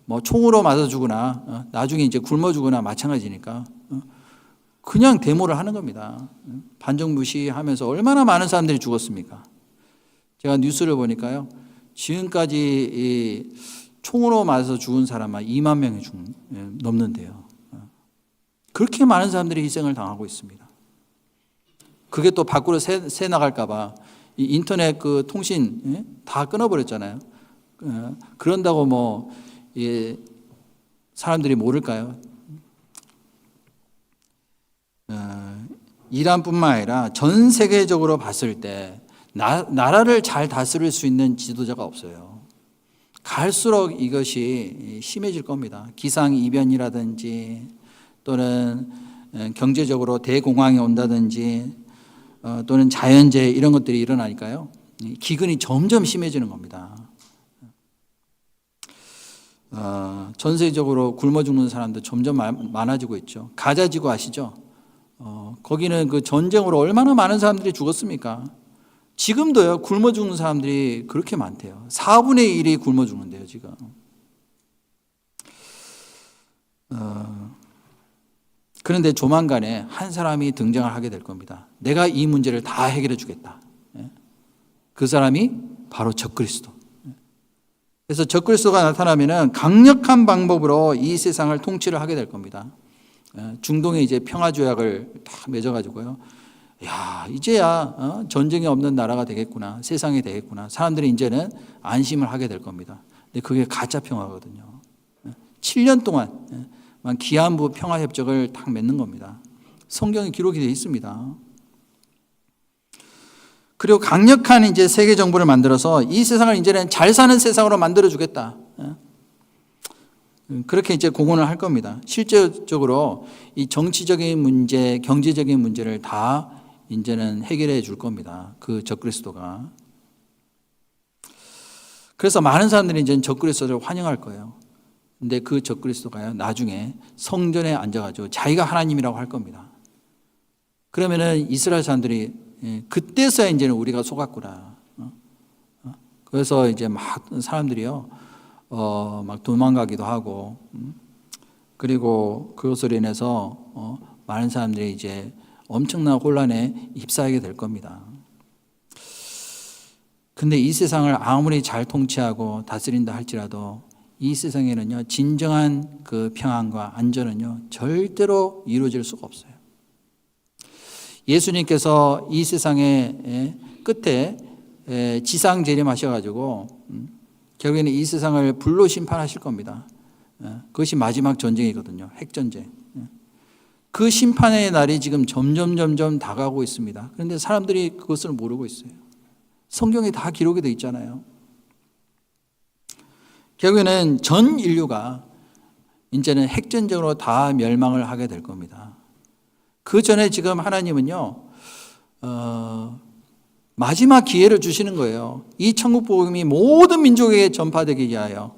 A: 뭐 총으로 맞아 죽으나 나중에 이제 굶어 죽으나 마찬가지니까 그냥 데모를 하는 겁니다. 반정부 시위하면서 얼마나 많은 사람들이 죽었습니까? 제가 뉴스를 보니까요, 지금까지 이 총으로 맞아서 죽은 사람만 2만 명이 넘는데요. 그렇게 많은 사람들이 희생을 당하고 있습니다. 그게 또 밖으로 새 나갈까봐 이 인터넷 그 통신 다 끊어버렸잖아요. 그런다고 뭐 사람들이 모를까요? 이란뿐만 아니라 전 세계적으로 봤을 때 나라를 잘 다스릴 수 있는 지도자가 없어요. 갈수록 이것이 심해질 겁니다. 기상이변이라든지 또는 경제적으로 대공황이 온다든지 또는 자연재해 이런 것들이 일어나니까요. 기근이 점점 심해지는 겁니다. 전 세계적으로 굶어 죽는 사람들 점점 많아지고 있죠. 가자지구 아시죠? 거기는 그 전쟁으로 얼마나 많은 사람들이 죽었습니까? 지금도요, 굶어 죽는 사람들이 그렇게 많대요. 4분의 1이 굶어 죽는데요, 지금. 그런데 조만간에 한 사람이 등장을 하게 될 겁니다. 내가 이 문제를 다 해결해 주겠다. 그 사람이 바로 적그리스도. 그래서 적그리스도가 나타나면은 강력한 방법으로 이 세상을 통치를 하게 될 겁니다. 중동에 이제 평화조약을 다 맺어가지고요. 야, 이제야 전쟁이 없는 나라가 되겠구나, 세상이 되겠구나. 사람들이 이제는 안심을 하게 될 겁니다. 근데 그게 가짜 평화거든요. 7년 동안 기한부 평화협정을 딱 맺는 겁니다. 성경에 기록이 되어 있습니다. 그리고 강력한 이제 세계 정부를 만들어서 이 세상을 이제는 잘 사는 세상으로 만들어 주겠다. 그렇게 이제 공언을 할 겁니다. 실제적으로 이 정치적인 문제, 경제적인 문제를 다 이제는 해결해 줄 겁니다. 그 적그리스도가. 그래서 많은 사람들이 이제 적그리스도를 환영할 거예요. 근데 그 적그리스도가요, 나중에 성전에 앉아가지고 자기가 하나님이라고 할 겁니다. 그러면은 이스라엘 사람들이 그때서야 이제는 우리가 속았구나. 그래서 이제 막 사람들이요, 막 도망가기도 하고, 그리고 그것으로 인해서 많은 사람들이 이제 엄청난 혼란에 휩싸이게 될 겁니다. 근데 이 세상을 아무리 잘 통치하고 다스린다 할지라도 이 세상에는요, 진정한 그 평안과 안전은요, 절대로 이루어질 수가 없어요. 예수님께서 이 세상의 끝에 지상 재림하셔가지고 결국에는 이 세상을 불로 심판하실 겁니다. 그것이 마지막 전쟁이거든요. 핵전쟁. 그 심판의 날이 지금 점점 다가오고 있습니다. 그런데 사람들이 그것을 모르고 있어요. 성경에 다 기록이 되어 있잖아요. 결국에는 전 인류가 이제는 핵전쟁으로 다 멸망을 하게 될 겁니다. 그 전에 지금 하나님은요, 마지막 기회를 주시는 거예요. 이 천국 복음이 모든 민족에게 전파되기 위하여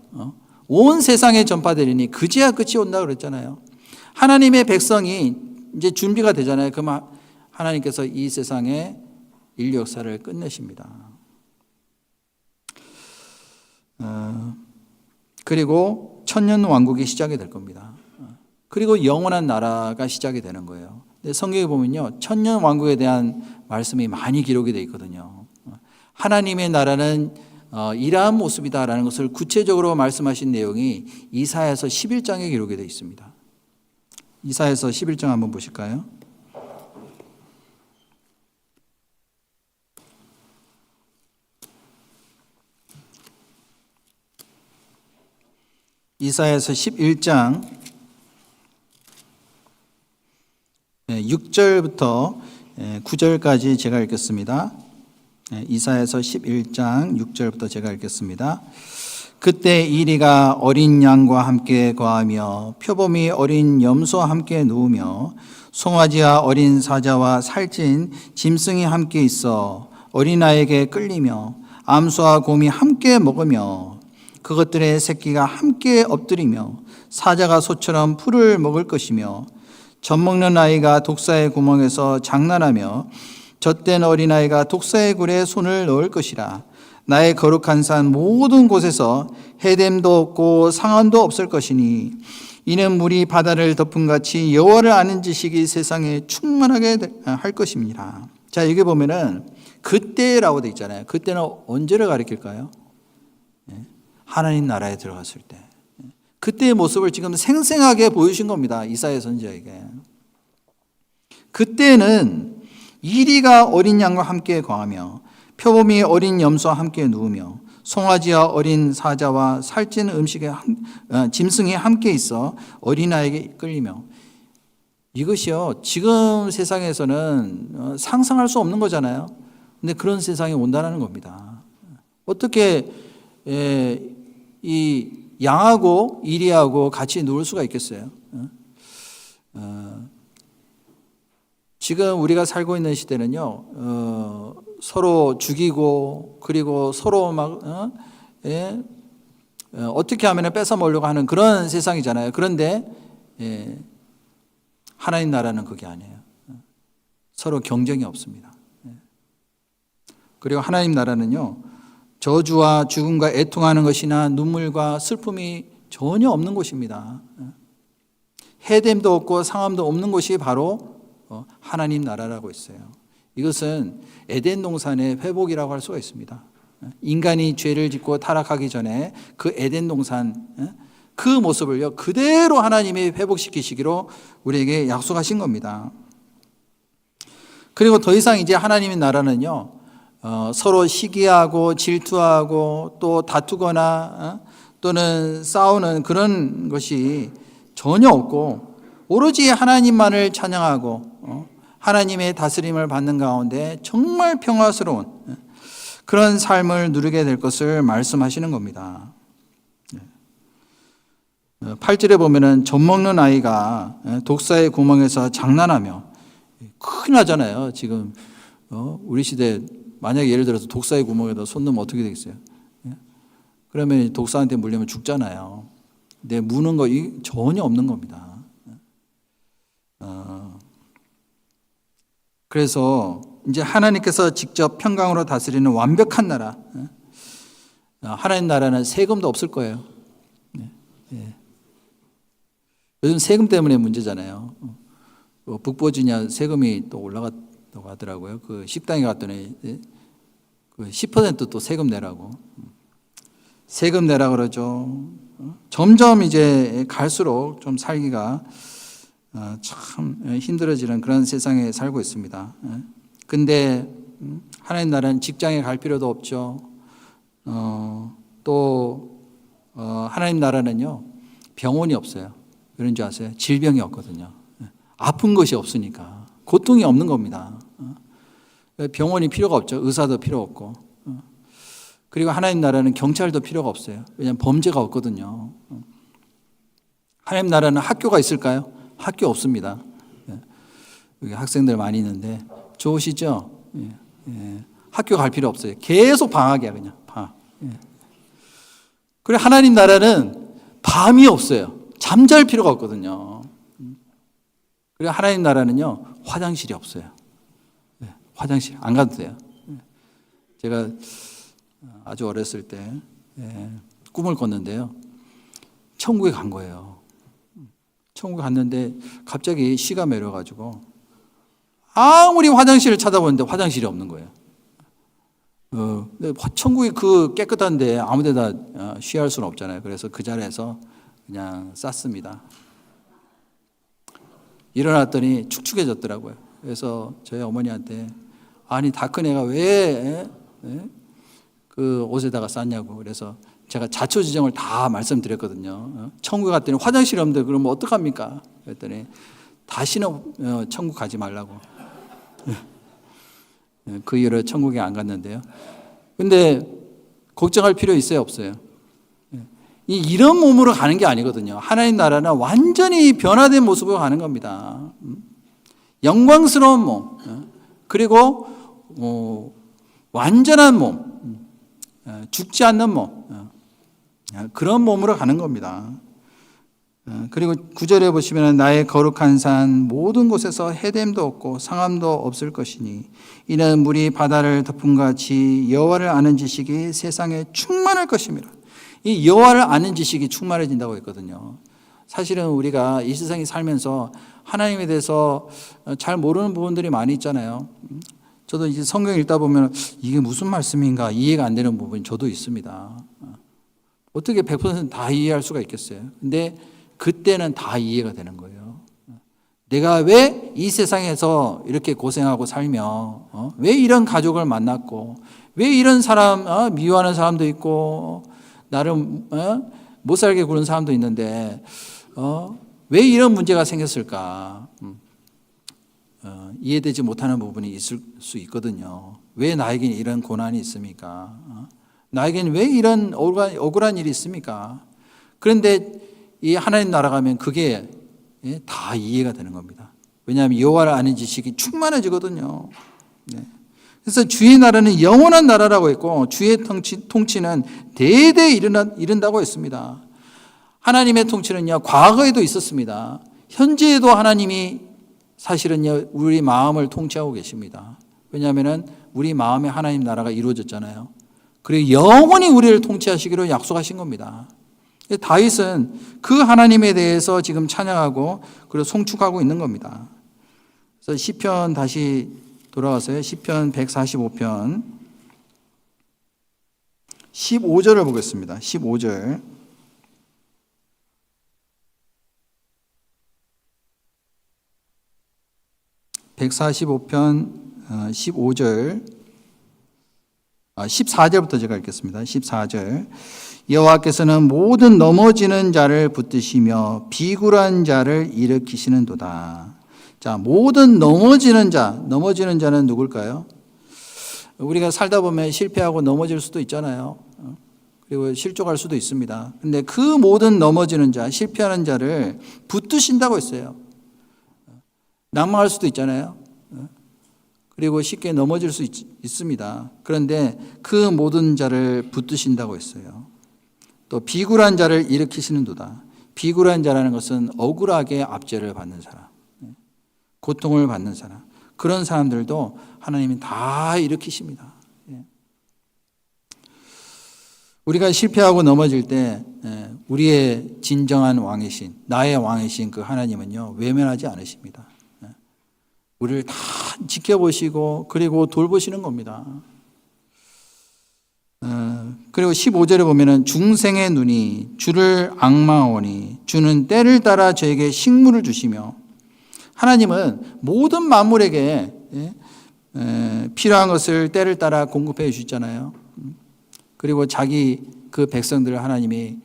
A: 온 세상에 전파되리니 그제야 끝이 온다 그랬잖아요. 하나님의 백성이 이제 준비가 되잖아요. 그럼 하나님께서 이 세상에 인류 역사를 끝내십니다. 그리고 천년 왕국이 시작이 될 겁니다. 그리고 영원한 나라가 시작이 되는 거예요. 근데 성경에 보면요, 천년 왕국에 대한 말씀이 많이 기록이 되어 있거든요. 하나님의 나라는 이러한 모습이다라는 것을 구체적으로 말씀하신 내용이 이사야서 11장에 기록이 되어 있습니다. 이사야서 11장 한번 보실까요? 이사야서 11장 6절부터 9절까지 제가 읽겠습니다. 이사야서 11장 6절부터 제가 읽겠습니다. 그때 이리가 어린 양과 함께 거하며 표범이 어린 염소와 함께 누우며 송아지와 어린 사자와 살찐 짐승이 함께 있어 어린아이에게 끌리며 암소와 곰이 함께 먹으며 그것들의 새끼가 함께 엎드리며 사자가 소처럼 풀을 먹을 것이며 젖먹는 아이가 독사의 구멍에서 장난하며 젖된 어린아이가 독사의 굴에 손을 넣을 것이라. 나의 거룩한 산 모든 곳에서 해됨도 없고 상한도 없을 것이니 이는 물이 바다를 덮은 같이 여호와를 아는 지식이 세상에 충만하게 할 것입니다. 자, 여기 보면은 그때라고 돼 있잖아요. 그때는 언제를 가리킬까요? 하나님 나라에 들어갔을 때. 그때의 모습을 지금 생생하게 보여주신 겁니다. 이사야 선지자에게. 그때는 이리가 어린 양과 함께 거하며 표범이 어린 염소와 함께 누우며 송아지와 어린 사자와 살찐 짐승이 함께 있어 어린아이에게 끌리며. 이것이요, 지금 세상에서는 상상할 수 없는 거잖아요. 근데 그런 세상이 온다는 겁니다. 어떻게 이 양하고 이리하고 같이 누울 수가 있겠어요? 지금 우리가 살고 있는 시대는요, 서로 죽이고 그리고 서로 막 어떻게 하면 뺏어 먹으려고 하는 그런 세상이잖아요. 그런데 하나님 나라는 그게 아니에요. 서로 경쟁이 없습니다. 그리고 하나님 나라는요, 저주와 죽음과 애통하는 것이나 눈물과 슬픔이 전혀 없는 곳입니다. 해됨도 없고 상함도 없는 곳이 바로 하나님 나라라고 있어요. 이것은 에덴 동산의 회복이라고 할 수가 있습니다. 인간이 죄를 짓고 타락하기 전에 그 에덴 동산 그 모습을요 그대로 하나님이 회복시키시기로 우리에게 약속하신 겁니다. 그리고 더 이상 이제 하나님의 나라는요, 서로 시기하고 질투하고 또 다투거나 또는 싸우는 그런 것이 전혀 없고 오로지 하나님만을 찬양하고 하나님의 다스림을 받는 가운데 정말 평화스러운 그런 삶을 누리게 될 것을 말씀하시는 겁니다. 8절에 보면은 젖먹는 아이가 독사의 구멍에서 장난하며, 큰일 나잖아요. 지금 우리 시대 만약에 예를 들어서 독사의 구멍에다 손 넣으면 어떻게 되겠어요? 그러면 독사한테 물리면 죽잖아요. 근데 무는 거 전혀 없는 겁니다. 그래서 이제 하나님께서 직접 평강으로 다스리는 완벽한 나라, 하나님 나라는 세금도 없을 거예요. 요즘 세금 때문에 문제잖아요. 북버지니아 세금이 또 올라갔다고 하더라고요. 그 식당에 갔더니 그 10% 또 세금 내라고. 세금 내라 그러죠. 점점 이제 갈수록 좀 살기가 참 힘들어지는 그런 세상에 살고 있습니다. 근데 하나님 나라는 직장에 갈 필요도 없죠. 또 하나님 나라는요 병원이 없어요. 그런 줄 아세요? 질병이 없거든요. 아픈 것이 없으니까. 고통이 없는 겁니다. 병원이 필요가 없죠. 의사도 필요 없고. 그리고 하나님 나라는 경찰도 필요가 없어요. 왜냐하면 범죄가 없거든요. 하나님 나라는 학교가 있을까요? 학교 없습니다. 여기 학생들 많이 있는데 좋으시죠? 학교 갈 필요 없어요. 계속 방학이야, 그냥 방학. 그리고 하나님 나라는 밤이 없어요. 잠잘 필요가 없거든요. 그리고 하나님 나라는요, 화장실이 없어요. 화장실 안 가도 돼요. 제가 아주 어렸을 때 꿈을 꿨는데요, 천국에 간 거예요. 천국에 갔는데 갑자기 시가 내려가지고 아무리 화장실을 찾아보는데 화장실이 없는 거예요. 근데 천국이 그 깨끗한데 아무데다 쉬할 수는 없잖아요. 그래서 그 자리에서 그냥 쌌습니다. 일어났더니 축축해졌더라고요. 그래서 저희 어머니한테 아니 다 큰 애가 왜 그 옷에다가 쌌냐고. 그래서 제가 자초지종을 다 말씀드렸거든요. 천국에 갔더니 화장실이 없는데 그러면 어떡합니까? 그랬더니 다시는 천국 가지 말라고. 그 이후로 천국에 안 갔는데요. 근데 걱정할 필요 있어요, 없어요? 이런 몸으로 가는 게 아니거든요. 하나님 나라는 완전히 변화된 모습으로 가는 겁니다. 영광스러운 몸, 그리고 완전한 몸, 죽지 않는 몸, 그런 몸으로 가는 겁니다. 그리고 9절에 보시면 나의 거룩한 산 모든 곳에서 해됨도 없고 상함도 없을 것이니 이는 물이 바다를 덮은 같이 여호와를 아는 지식이 세상에 충만할 것입니다. 이 여호와를 아는 지식이 충만해진다고 했거든요. 사실은 우리가 이 세상에 살면서 하나님에 대해서 잘 모르는 부분들이 많이 있잖아요. 저도 이제 성경 읽다 보면 이게 무슨 말씀인가 이해가 안 되는 부분이 저도 있습니다. 어떻게 100% 다 이해할 수가 있겠어요? 근데 그때는 다 이해가 되는 거예요. 내가 왜 이 세상에서 이렇게 고생하고 살며 왜 이런 가족을 만났고 왜 이런 사람 미워하는 사람도 있고 나를 못 살게 구는 사람도 있는데 왜 이런 문제가 생겼을까? 이해되지 못하는 부분이 있을 수 있거든요. 왜 나에게는 이런 고난이 있습니까? 나에게는 왜 이런 억울한 일이 있습니까? 그런데 이 하나님 나라 가면 그게 다 이해가 되는 겁니다. 왜냐하면 여호와를 아는 지식이 충만해지거든요. 그래서 주의 나라는 영원한 나라라고 했고 주의 통치는 대대에 이른다고 했습니다. 하나님의 통치는요, 과거에도 있었습니다. 현재에도 하나님이 사실은요, 우리 마음을 통치하고 계십니다. 왜냐하면 우리 마음에 하나님 나라가 이루어졌잖아요. 그리고 영원히 우리를 통치하시기로 약속하신 겁니다. 다윗은 그 하나님에 대해서 지금 찬양하고 그리고 송축하고 있는 겁니다. 그래서 시편 다시 돌아와서요. 시편 145편 15절을 보겠습니다. 15절. (145편) 15절 14절부터 제가 읽겠습니다. 14절. 여호와께서는 모든 넘어지는 자를 붙드시며 비굴한 자를 일으키시는도다. 자, 모든 넘어지는 자는 누굴까요? 우리가 살다 보면 실패하고 넘어질 수도 있잖아요. 그리고 실족할 수도 있습니다. 근데 그 모든 넘어지는 자, 실패하는 자를 붙드신다고 했어요. 낭망할 수도 있잖아요. 그리고 쉽게 넘어질 수 있습니다. 그런데 그 모든 자를 붙드신다고 했어요. 또 비굴한 자를 일으키시는도다. 비굴한 자라는 것은 억울하게 압제를 받는 사람, 고통을 받는 사람, 그런 사람들도 하나님이 다 일으키십니다. 우리가 실패하고 넘어질 때 우리의 진정한 왕이신, 나의 왕이신 그 하나님은요, 외면하지 않으십니다. 우리를 다 지켜보시고 그리고 돌보시는 겁니다. 그리고 15절에 보면은 중생의 눈이 주를 앙망하오니 주는 때를 따라 저에게 식물을 주시며, 하나님은 모든 만물에게 필요한 것을 때를 따라 공급해 주시잖아요. 그리고 자기 그 백성들을 하나님이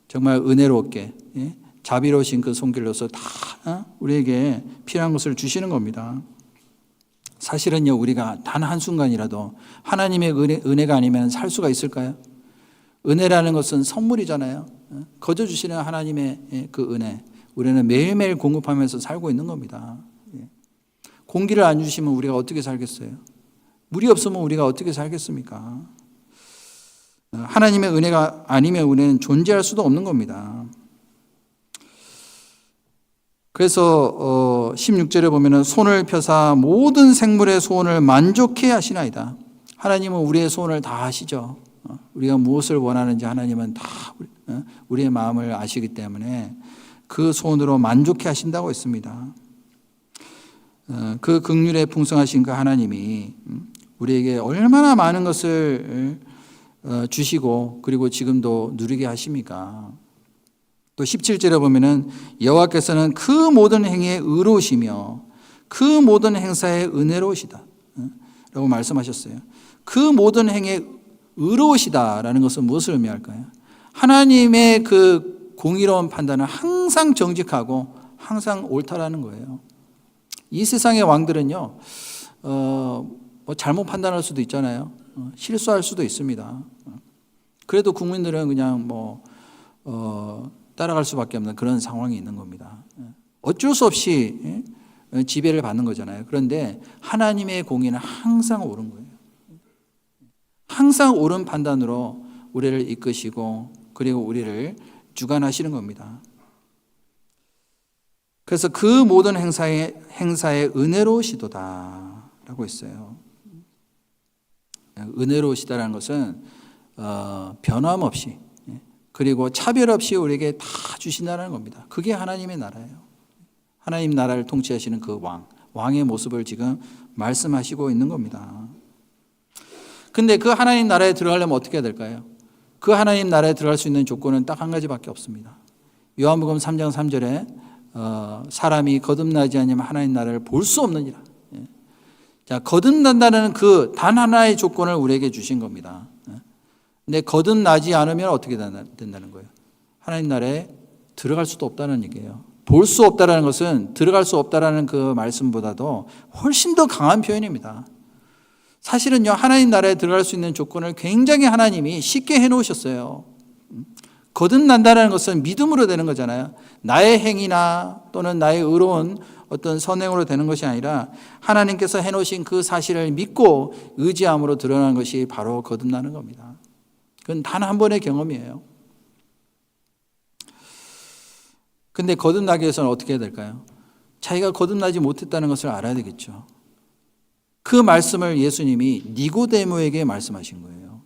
A: 정말 은혜롭게 자비로우신 그 손길로서 다 우리에게 필요한 것을 주시는 겁니다. 사실은요, 우리가 단 한순간이라도 하나님의 은혜가 아니면 살 수가 있을까요? 은혜라는 것은 선물이잖아요. 거저 주시는 하나님의 그 은혜, 우리는 매일매일 공급하면서 살고 있는 겁니다. 공기를 안 주시면 우리가 어떻게 살겠어요? 물이 없으면 우리가 어떻게 살겠습니까? 하나님의 은혜가 아니면 우리는 존재할 수도 없는 겁니다. 그래서 16절에 보면은 손을 펴사 모든 생물의 소원을 만족해 하시나이다. 하나님은 우리의 소원을 다 아시죠. 우리가 무엇을 원하는지 하나님은 다 우리의 마음을 아시기 때문에 그 소원으로 만족해 하신다고 했습니다. 그 긍휼에 풍성하신 그 하나님이 우리에게 얼마나 많은 것을 주시고 그리고 지금도 누리게 하십니까? 또 17절에 보면은 여호와께서는 그 모든 행위에 의로우시며 그 모든 행사에 은혜로우시다 라고 말씀하셨어요. 그 모든 행위에 의로우시다라는 것은 무엇을 의미할까요? 하나님의 그 공의로운 판단은 항상 정직하고 항상 옳다라는 거예요. 이 세상의 왕들은요, 뭐 잘못 판단할 수도 있잖아요. 실수할 수도 있습니다. 그래도 국민들은 그냥 따라갈 수밖에 없는 그런 상황이 있는 겁니다. 어쩔 수 없이 지배를 받는 거잖아요. 그런데 하나님의 공의는 항상 옳은 거예요. 항상 옳은 판단으로 우리를 이끄시고 그리고 우리를 주관하시는 겁니다. 그래서 그 모든 행사에 은혜로우시도다 라고 했어요. 은혜로우시다라는 것은 변함없이 그리고 차별 없이 우리에게 다 주신다는 겁니다. 그게 하나님의 나라예요. 하나님 나라를 통치하시는 그 왕의 모습을 지금 말씀하시고 있는 겁니다. 근데 그 하나님 나라에 들어가려면 어떻게 해야 될까요? 그 하나님 나라에 들어갈 수 있는 조건은 딱 한 가지밖에 없습니다. 요한복음 3장 3절에 사람이 거듭나지 않으면 하나님 나라를 볼 수 없느니라. 자, 거듭난다는 그 단 하나의 조건을 우리에게 주신 겁니다. 근데 거듭나지 않으면 어떻게 된다는 거예요? 하나님 나라에 들어갈 수도 없다는 얘기예요. 볼 수 없다는 것은 들어갈 수 없다는 그 말씀보다도 훨씬 더 강한 표현입니다. 사실은요, 하나님 나라에 들어갈 수 있는 조건을 굉장히 하나님이 쉽게 해놓으셨어요. 거듭난다는 것은 믿음으로 되는 거잖아요. 나의 행위나 또는 나의 의로운 어떤 선행으로 되는 것이 아니라 하나님께서 해놓으신 그 사실을 믿고 의지함으로 드러나는 것이 바로 거듭나는 겁니다. 그건 단 한 번의 경험이에요. 근데 거듭나기 위해서는 어떻게 해야 될까요? 자기가 거듭나지 못했다는 것을 알아야 되겠죠. 그 말씀을 예수님이 니고데모에게 말씀하신 거예요.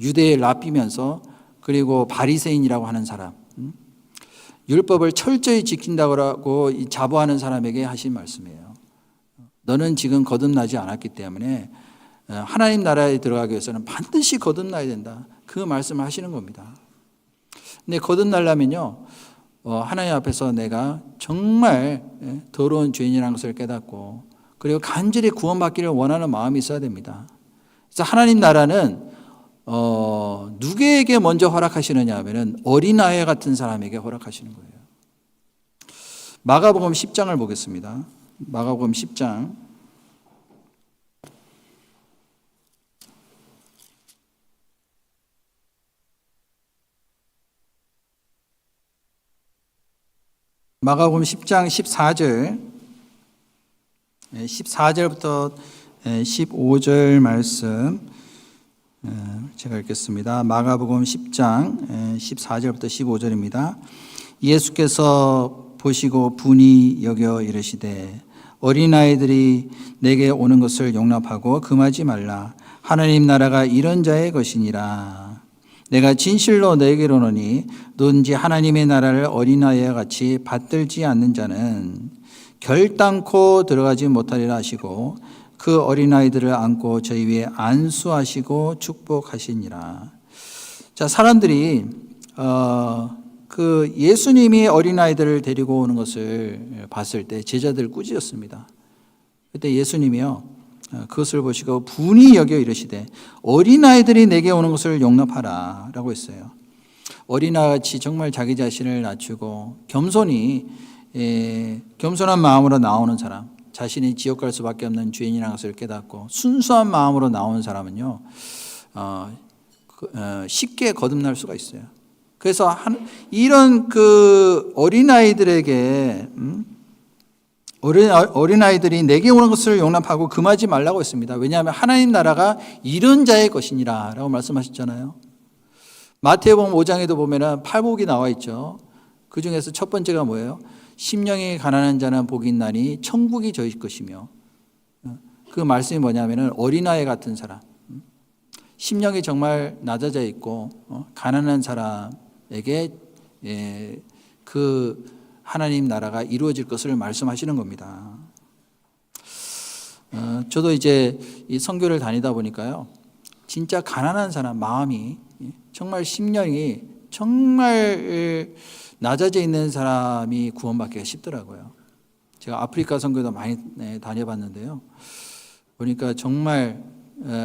A: 유대의 랍비면서 그리고 바리새인이라고 하는 사람, 율법을 철저히 지킨다고 자부하는 사람에게 하신 말씀이에요. 너는 지금 거듭나지 않았기 때문에 하나님 나라에 들어가기 위해서는 반드시 거듭나야 된다. 그 말씀을 하시는 겁니다. 근데 거듭나려면요, 하나님 앞에서 내가 정말 더러운 죄인이라는 것을 깨닫고 그리고 간절히 구원받기를 원하는 마음이 있어야 됩니다. 그래서 하나님 나라는 누구에게 먼저 허락하시느냐 하면은 어린아이 같은 사람에게 허락하시는 거예요. 마가복음 10장을 보겠습니다. 마가복음 10장. 마가복음 10장 14절, 14절부터 15절 말씀 제가 읽겠습니다. 마가복음 10장 14절부터 15절입니다. 예수께서 보시고 분이 여겨 이르시되 어린아이들이 내게 오는 것을 용납하고 금하지 말라. 하나님 나라가 이런 자의 것이니라. 내가 진실로 너에게 이르노니 누군지 하나님의 나라를 어린아이와 같이 받들지 않는 자는 결단코 들어가지 못하리라 하시고 그 어린아이들을 안고 저희 위에 안수하시고 축복하시니라. 자, 사람들이 그 예수님이 어린아이들을 데리고 오는 것을 봤을 때 제자들 꾸짖었습니다. 그때 예수님이요, 그것을 보시고 분이 여겨 이르시되 어린아이들이 내게 오는 것을 용납하라 라고 했어요. 어린아이같이 정말 자기 자신을 낮추고 겸손히 겸손한 마음으로 나오는 사람, 자신이 지옥 갈 수밖에 없는 죄인이라는 것을 깨닫고 순수한 마음으로 나오는 사람은요, 쉽게 거듭날 수가 있어요. 그래서 이런 그 어린아이들에게 어린아이들이 내게 오는 것을 용납하고 금하지 말라고 했습니다. 왜냐하면 하나님 나라가 이런 자의 것이니라 라고 말씀하셨잖아요. 마태복음 5장에도 보면은 팔복이 나와 있죠. 그 중에서 첫 번째가 뭐예요? 심령이 가난한 자는 복이 있나니 천국이 저희 것이며, 그 말씀이 뭐냐면은 어린아이 같은 사람, 심령이 정말 낮아져 있고 가난한 사람에게 그 하나님 나라가 이루어질 것을 말씀하시는 겁니다. 저도 이제 이 선교를 다니다 보니까요, 진짜 가난한 사람 마음이 정말 심령이 정말 낮아져 있는 사람이 구원받기가 쉽더라고요. 제가 아프리카 선교도 많이 다녀봤는데요, 보니까 정말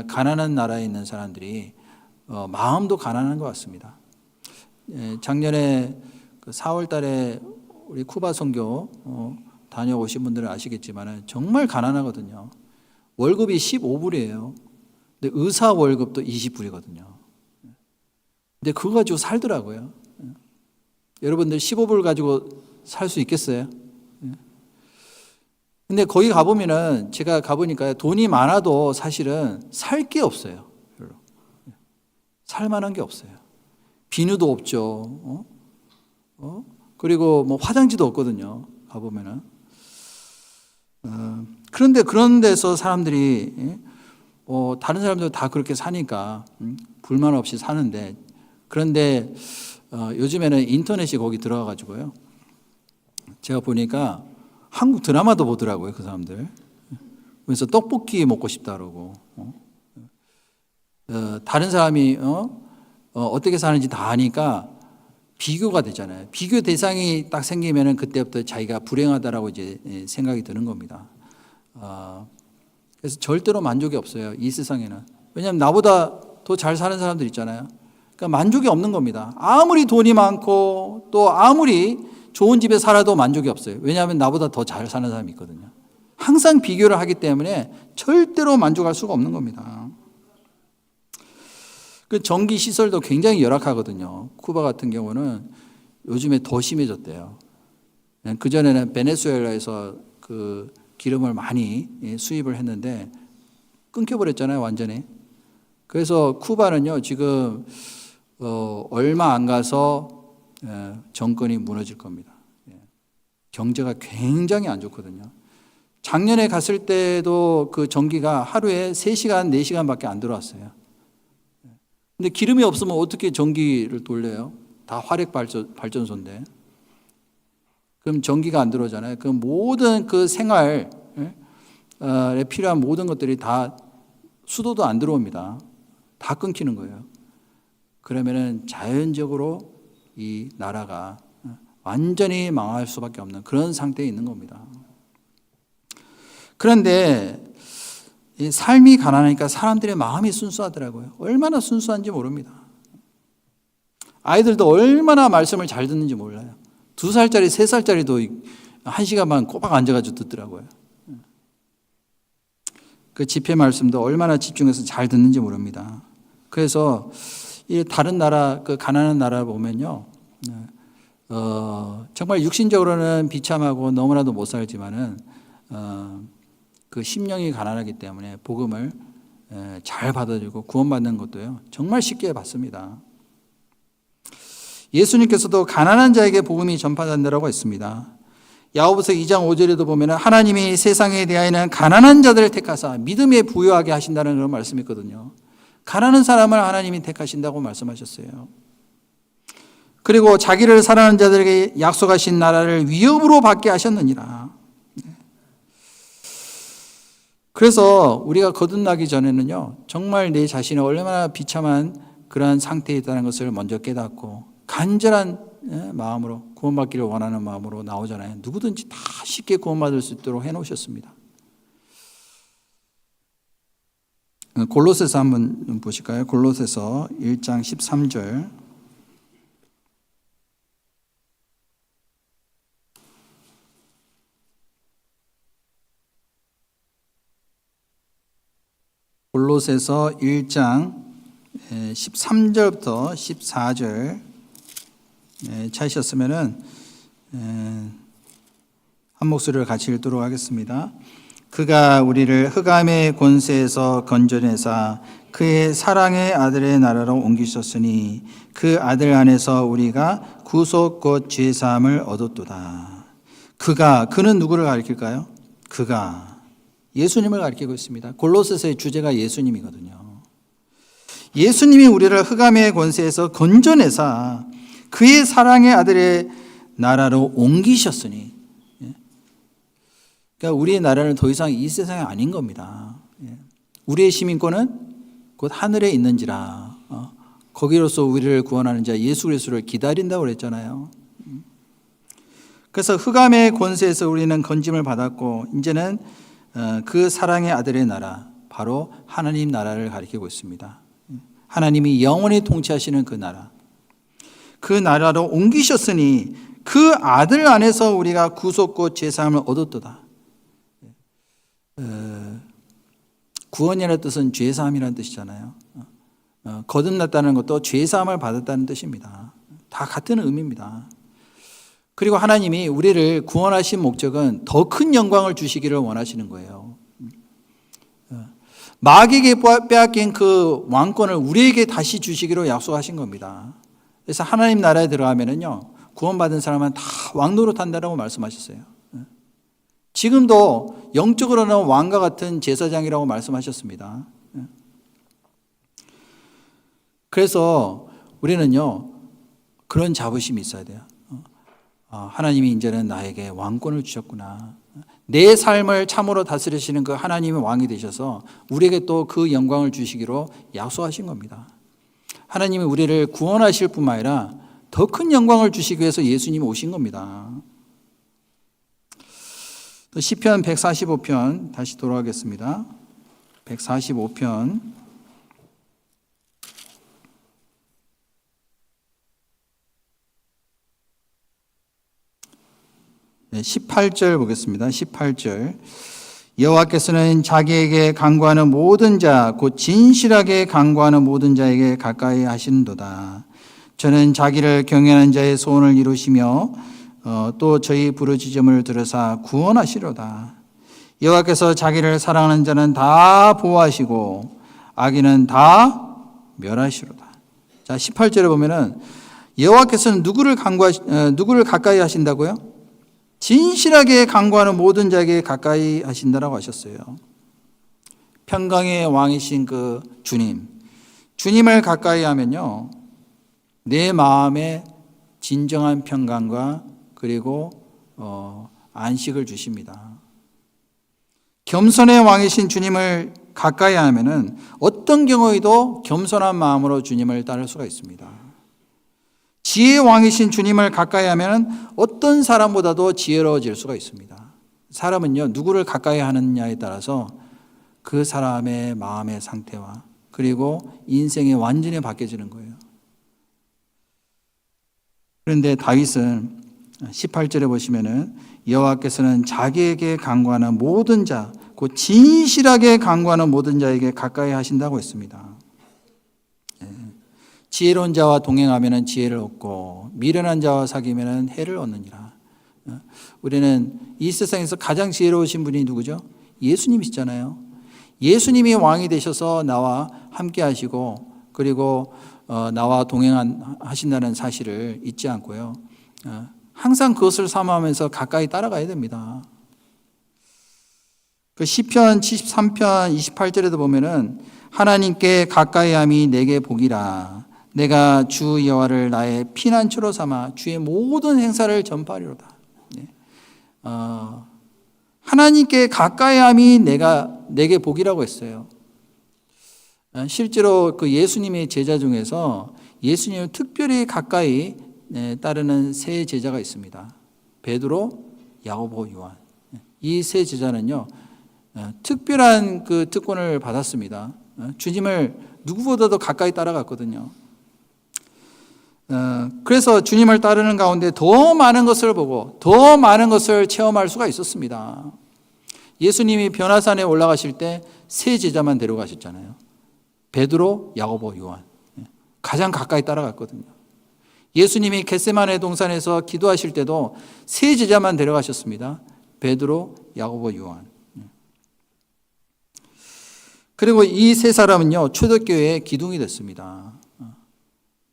A: 가난한 나라에 있는 사람들이 마음도 가난한 것 같습니다. 작년에 4월 달에 우리 쿠바 선교 다녀오신 분들은 아시겠지만 정말 가난하거든요. 월급이 15불이에요. 근데 의사 월급도 20불이거든요. 근데 그거 가지고 살더라고요. 여러분들 15불 가지고 살 수 있겠어요? 근데 거기 가보면은, 제가 가보니까 돈이 많아도 사실은 살 게 없어요. 별로. 살 만한 게 없어요. 비누도 없죠. 그리고 뭐 화장지도 없거든요. 가보면은. 그런데 그런 데서 사람들이, 다른 사람들 다 그렇게 사니까 불만 없이 사는데, 그런데 요즘에는 인터넷이 거기 들어가가지고요, 제가 보니까 한국 드라마도 보더라고요, 그 사람들. 그래서 떡볶이 먹고 싶다 그러고, 다른 사람이 어떻게 사는지 다 아니까 비교가 되잖아요. 비교 대상이 딱 생기면은 그때부터 자기가 불행하다라고 이제 생각이 드는 겁니다. 그래서 절대로 만족이 없어요, 이 세상에는. 왜냐하면 나보다 더 잘 사는 사람들 있잖아요. 그러니까 만족이 없는 겁니다. 아무리 돈이 많고 또 아무리 좋은 집에 살아도 만족이 없어요. 왜냐하면 나보다 더 잘 사는 사람이 있거든요. 항상 비교를 하기 때문에 절대로 만족할 수가 없는 겁니다. 그 전기 시설도 굉장히 열악하거든요. 쿠바 같은 경우는 요즘에 더 심해졌대요. 그전에는 베네수엘라에서 그 기름을 많이 수입을 했는데 끊겨버렸잖아요, 완전히. 그래서 쿠바는요, 지금 얼마 안 가서 정권이 무너질 겁니다. 경제가 굉장히 안 좋거든요. 작년에 갔을 때도 그 전기가 하루에 3시간, 4시간밖에 안 들어왔어요. 근데 기름이 없으면 어떻게 전기를 돌려요? 다 화력 발전소인데. 그럼 전기가 안 들어오잖아요. 그럼 모든 그 생활에 필요한 모든 것들이 다, 수도도 안 들어옵니다. 다 끊기는 거예요. 그러면은 자연적으로 이 나라가 완전히 망할 수밖에 없는 그런 상태에 있는 겁니다. 그런데 이 삶이 가난하니까 사람들의 마음이 순수하더라고요. 얼마나 순수한지 모릅니다. 아이들도 얼마나 말씀을 잘 듣는지 몰라요. 2살짜리, 3살짜리도 1시간만 꼬박 앉아가지고 듣더라고요. 그 집회 말씀도 얼마나 집중해서 잘 듣는지 모릅니다. 그래서 이 다른 나라, 그 가난한 나라 보면요, 정말 육신적으로는 비참하고 너무나도 못 살지만은 그 심령이 가난하기 때문에 복음을 잘 받아들이고 구원받는 것도요, 정말 쉽게 받습니다. 예수님께서도 가난한 자에게 복음이 전파된다라고 했습니다. 야고보서 2장 5절에도 보면 하나님이 세상에 대하여는 가난한 자들을 택하사 믿음에 부유하게 하신다는 그런 말씀이 있거든요. 가난한 사람을 하나님이 택하신다고 말씀하셨어요. 그리고 자기를 사랑하는 자들에게 약속하신 나라를 위협으로 받게 하셨느니라. 그래서 우리가 거듭나기 전에는요, 정말 내 자신이 얼마나 비참한 그러한 상태에 있다는 것을 먼저 깨닫고 간절한 마음으로, 구원받기를 원하는 마음으로 나오잖아요. 누구든지 다 쉽게 구원받을 수 있도록 해놓으셨습니다. 골로새서 한번 보실까요? 골로새서 1장 13절. 골로새서 1장 13절부터 14절 찾으셨으면은 한 목소리를 같이 읽도록 하겠습니다. 그가 우리를 흑암의 권세에서 건져내사 그의 사랑의 아들의 나라로 옮기셨으니 그 아들 안에서 우리가 구속 곧 죄사함을 얻었도다. 그는 누구를 가리킬까요? 그가 예수님을 가리키고 있습니다. 골로새서의 주제가 예수님이거든요. 예수님이 우리를 흑암의 권세에서 건져내사 그의 사랑의 아들의 나라로 옮기셨으니, 그러니까 우리의 나라는 더 이상 이 세상이 아닌 겁니다. 우리의 시민권은 곧 하늘에 있는지라 거기로서 우리를 구원하는 자 예수 그리스도를 기다린다고 그랬잖아요. 그래서 흑암의 권세에서 우리는 건짐을 받았고 이제는 그 사랑의 아들의 나라, 바로 하나님 나라를 가리키고 있습니다. 하나님이 영원히 통치하시는 그 나라, 그 나라로 옮기셨으니 그 아들 안에서 우리가 구속 곧 죄사함을 얻었도다. 구원이라는 뜻은 죄사함이라는 뜻이잖아요. 거듭났다는 것도 죄사함을 받았다는 뜻입니다. 다 같은 의미입니다. 그리고 하나님이 우리를 구원하신 목적은 더 큰 영광을 주시기를 원하시는 거예요. 마귀에게 빼앗긴 그 왕권을 우리에게 다시 주시기로 약속하신 겁니다. 그래서 하나님 나라에 들어가면은요, 구원받은 사람은 다 왕노릇 한다라고 말씀하셨어요. 지금도 영적으로는 왕과 같은 제사장이라고 말씀하셨습니다. 그래서 우리는요, 그런 자부심이 있어야 돼요. 하나님이 이제는 나에게 왕권을 주셨구나. 내 삶을 참으로 다스리시는 그 하나님의 왕이 되셔서 우리에게 또 그 영광을 주시기로 약속하신 겁니다. 하나님이 우리를 구원하실 뿐만 아니라 더 큰 영광을 주시기 위해서 예수님이 오신 겁니다. 또 시편 145편 다시 돌아가겠습니다. 145편 18절 보겠습니다. 18절. 여호와께서는 자기에게 간구하는 모든 자, 곧 진실하게 간구하는 모든 자에게 가까이 하시는도다. 저는 자기를 경외하는 자의 소원을 이루시며 또 저희 부르짖음을 들으사 구원하시로다. 여호와께서 자기를 사랑하는 자는 다 보호하시고 악인은 다 멸하시로다. 자, 18절에 보면은 여호와께서는 누구를 가까이 하신다고요? 진실하게 간구하는 모든 자에게 가까이 하신다라고 하셨어요. 평강의 왕이신 그 주님을 가까이 하면요, 내 마음에 진정한 평강과 그리고 안식을 주십니다. 겸손의 왕이신 주님을 가까이 하면은 어떤 경우에도 겸손한 마음으로 주님을 따를 수가 있습니다. 지혜의 왕이신 주님을 가까이 하면 어떤 사람보다도 지혜로워질 수가 있습니다. 사람은요, 누구를 가까이 하느냐에 따라서 그 사람의 마음의 상태와 그리고 인생이 완전히 바뀌어지는 거예요. 그런데 다윗은 18절에 보시면은 여호와께서는 자기에게 간구하는 모든 자, 곧 진실하게 간구하는 모든 자에게 가까이 하신다고 했습니다. 지혜로운 자와 동행하면 지혜를 얻고 미련한 자와 사귀면 해를 얻느니라. 우리는 이 세상에서 가장 지혜로우신 분이 누구죠? 예수님이시잖아요. 예수님이 왕이 되셔서 나와 함께 하시고 그리고 나와 동행하신다는 사실을 잊지 않고요, 항상 그것을 사모하면서 가까이 따라가야 됩니다. 그 시편 73편 28절에도 보면은 하나님께 가까이함이 내게 복이라. 내가 주 여호와를 나의 피난처로 삼아 주의 모든 행사를 전파하리로다. 하나님께 가까이함이 내게 복이라고 했어요. 실제로 그 예수님의 제자 중에서 예수님을 특별히 가까이 따르는 세 제자가 있습니다. 베드로, 야고보, 요한. 이 세 제자는요, 특별한 그 특권을 받았습니다. 주님을 누구보다도 가까이 따라갔거든요. 그래서 주님을 따르는 가운데 더 많은 것을 보고 더 많은 것을 체험할 수가 있었습니다. 예수님이 변화산에 올라가실 때 세 제자만 데려가셨잖아요. 베드로, 야고보, 요한. 가장 가까이 따라갔거든요. 예수님이 겟세마네 동산에서 기도하실 때도 세 제자만 데려가셨습니다. 베드로, 야고보, 요한. 그리고 이 세 사람은요, 초대교회의 기둥이 됐습니다.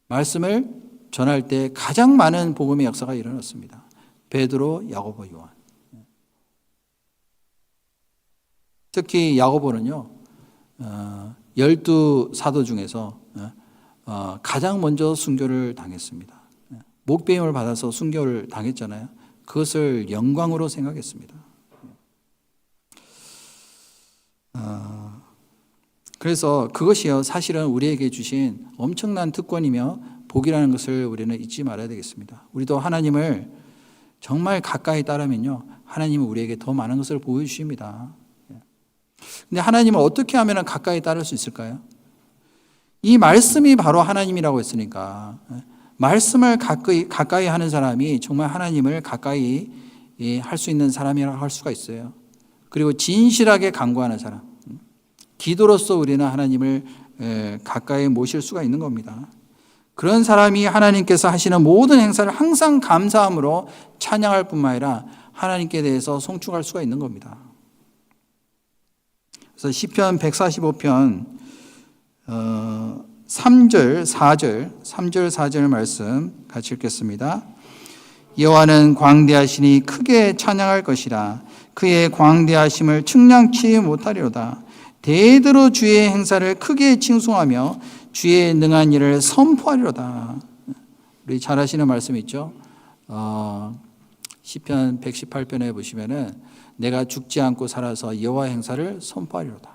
A: 말씀을 전할 때 가장 많은 복음의 역사가 일어났습니다. 베드로, 야고보, 요한. 특히 야고보는요, 12사도 중에서 가장 먼저 순교를 당했습니다. 목배임을 받아서 순교를 당했잖아요. 그것을 영광으로 생각했습니다. 그래서 그것이요, 사실은 우리에게 주신 엄청난 특권이며 복이라는 것을 우리는 잊지 말아야 되겠습니다. 우리도 하나님을 정말 가까이 따르면요, 하나님은 우리에게 더 많은 것을 보여주십니다. 근데 하나님을 어떻게 하면 가까이 따를 수 있을까요? 이 말씀이 바로 하나님이라고 했으니까 말씀을 가까이 하는 사람이 정말 하나님을 가까이 할 수 있는 사람이라고 할 수가 있어요. 그리고 진실하게 간구하는 사람, 기도로서 우리는 하나님을 가까이 모실 수가 있는 겁니다. 그런 사람이 하나님께서 하시는 모든 행사를 항상 감사함으로 찬양할 뿐만 아니라 하나님께 대해서 송축할 수가 있는 겁니다. 그래서 시편 145편 3절 4절 말씀 같이 읽겠습니다. 여호와는 광대하시니 크게 찬양할 것이라. 그의 광대하심을 측량치 못하리로다. 대대로 주의 행사를 크게 칭송하며 주의 능한 일을 선포하리로다. 우리 잘 아시는 말씀 있죠? 시편 118편에 보시면은 내가 죽지 않고 살아서 여호와의 행사를 선포하리로다.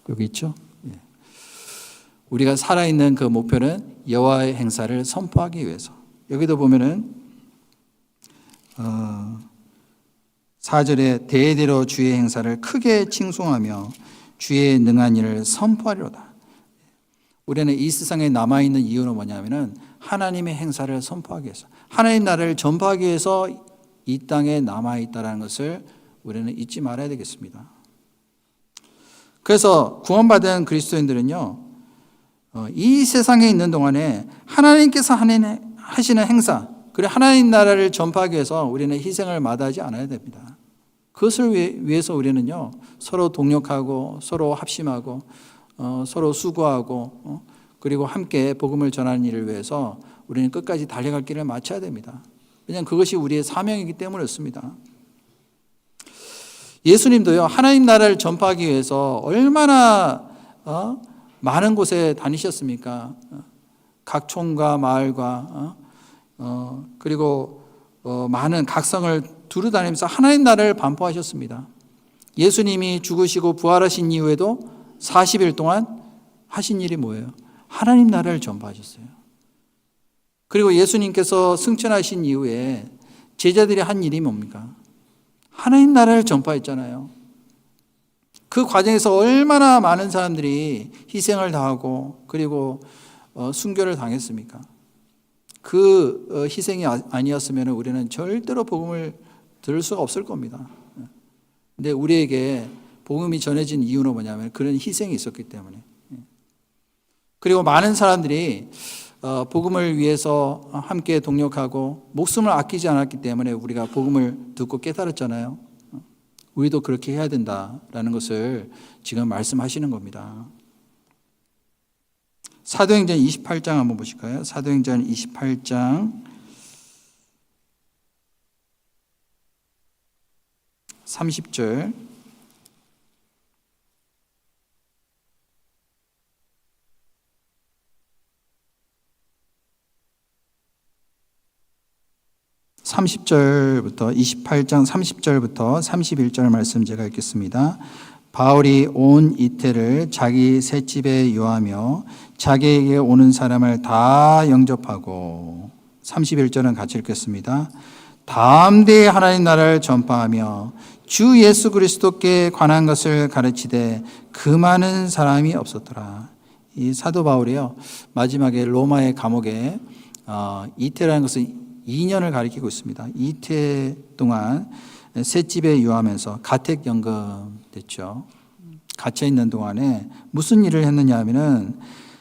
A: 여기 있죠? 우리가 살아있는 그 목표는 여호와의 행사를 선포하기 위해서. 여기도 보면은 4절에 대대로 주의 행사를 크게 칭송하며 주의 능한 일을 선포하리로다. 우리는 이 세상에 남아있는 이유는 뭐냐면은 하나님의 행사를 선포하기 위해서, 하나님 나라를 전파하기 위해서 이 땅에 남아있다는 것을 우리는 잊지 말아야 되겠습니다. 그래서 구원받은 그리스도인들은요, 이 세상에 있는 동안에 하나님께서 하시는 행사, 그리고 하나님 나라를 전파하기 위해서 우리는 희생을 마다하지 않아야 됩니다. 그것을 위해서 우리는요, 서로 동력하고 서로 합심하고 서로 수고하고 그리고 함께 복음을 전하는 일을 위해서 우리는 끝까지 달려갈 길을 마쳐야 됩니다. 왜냐하면 그것이 우리의 사명이기 때문이었습니다. 예수님도요, 하나님 나라를 전파하기 위해서 얼마나 많은 곳에 다니셨습니까? 각 촌과 마을과 그리고 많은 각성을 두루다니면서 하나님 나라를 반포하셨습니다. 예수님이 죽으시고 부활하신 이후에도 40일 동안 하신 일이 뭐예요? 하나님 나라를 전파하셨어요. 그리고 예수님께서 승천하신 이후에 제자들이 한 일이 뭡니까? 하나님 나라를 전파했잖아요. 그 과정에서 얼마나 많은 사람들이 희생을 당하고 그리고 순교를 당했습니까? 그 희생이 아니었으면 우리는 절대로 복음을 들을 수가 없을 겁니다. 근데 우리에게 복음이 전해진 이유는 뭐냐면 그런 희생이 있었기 때문에. 그리고 많은 사람들이 복음을 위해서 함께 동력하고 목숨을 아끼지 않았기 때문에 우리가 복음을 듣고 깨달았잖아요. 우리도 그렇게 해야 된다라는 것을 지금 말씀하시는 겁니다. 사도행전 28장 한번 보실까요? 사도행전 28장 30절. (30절부터) 28장 30절부터 31절 말씀 제가 읽겠습니다. 바울이 온 이태를 자기 셋집에 유하며 자기에게 오는 사람을 다 영접하고, 31절은 같이 읽겠습니다. 담대히 하나님 나라를 전파하며 주 예수 그리스도께 관한 것을 가르치되 그 많은 사람이 없었더라. 이 사도 바울이요, 마지막에 로마의 감옥에 이태라는 것은 2년을 가리키고 있습니다. 이태 동안 셋집에 유하면서 가택연금 됐죠. 갇혀 있는 동안에 무슨 일을 했느냐 하면은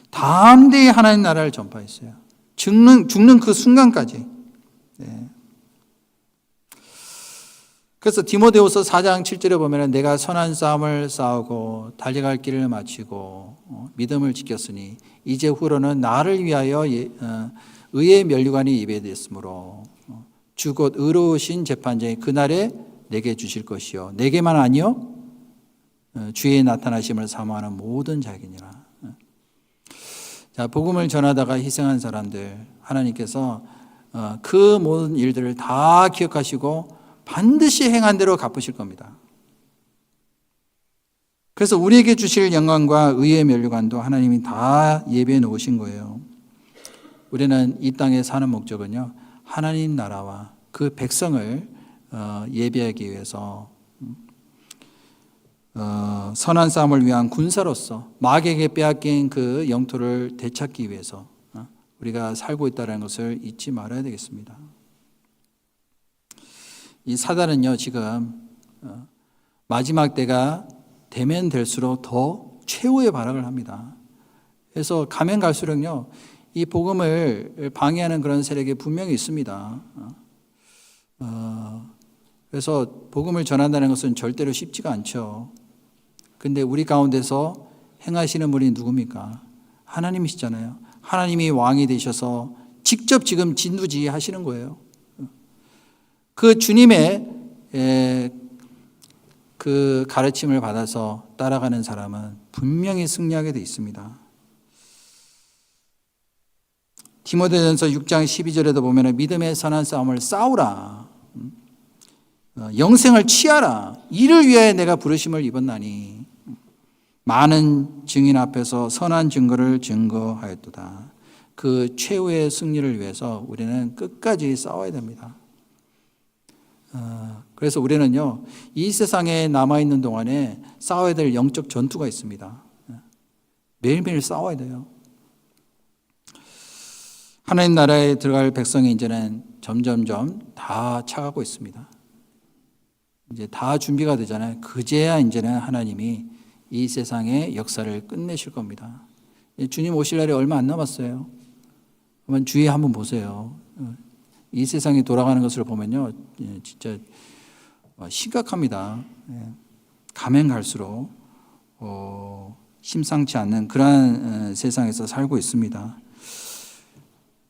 A: 담대히 하나님 나라를 전파했어요. 죽는 그 순간까지. 네. 그래서 디모데후서 4장 7절에 보면 내가 선한 싸움을 싸우고 달려갈 길을 마치고 믿음을 지켰으니 이제 후로는 나를 위하여 의의 면류관이 예배됐으므로 주 곧 의로우신 재판장이 그날에 내게 주실 것이요 내게만 아니요 주의 나타나심을 사모하는 모든 자에게니라. 자, 복음을 전하다가 희생한 사람들 하나님께서 그 모든 일들을 다 기억하시고 반드시 행한 대로 갚으실 겁니다. 그래서 우리에게 주실 영광과 의의 면류관도 하나님이 다 예비해 놓으신 거예요. 우리는 이 땅에 사는 목적은요, 하나님 나라와 그 백성을 예비하기 위해서 선한 싸움을 위한 군사로서 마귀에게 빼앗긴 그 영토를 되찾기 위해서 우리가 살고 있다는 것을 잊지 말아야 되겠습니다. 이 사단은요, 지금 마지막 때가 되면 될수록 더 최후의 발악을 합니다. 그래서 가면 갈수록요, 이 복음을 방해하는 그런 세력이 분명히 있습니다. 그래서 복음을 전한다는 것은 절대로 쉽지가 않죠. 근데 우리 가운데서 행하시는 분이 누굽니까? 하나님이시잖아요. 하나님이 왕이 되셔서 직접 지금 진두지휘 하시는 거예요. 그 주님의 그 가르침을 받아서 따라가는 사람은 분명히 승리하게 되어 있습니다. 디모데전서 6장 12절에도 보면 믿음의 선한 싸움을 싸우라. 영생을 취하라. 이를 위하여 내가 부르심을 입었나니 많은 증인 앞에서 선한 증거를 증거하였도다. 그 최후의 승리를 위해서 우리는 끝까지 싸워야 됩니다. 그래서 우리는요, 이 세상에 남아있는 동안에 싸워야 될 영적 전투가 있습니다. 매일매일 싸워야 돼요. 하나님 나라에 들어갈 백성이 이제는 점점점 다 차가고 있습니다. 이제 다 준비가 되잖아요. 그제야 이제는 하나님이 이 세상의 역사를 끝내실 겁니다. 주님 오실 날이 얼마 안 남았어요. 한번 주위에 한번 보세요. 이 세상이 돌아가는 것을 보면요, 진짜 심각합니다. 가면 갈수록 심상치 않는 그러한 세상에서 살고 있습니다.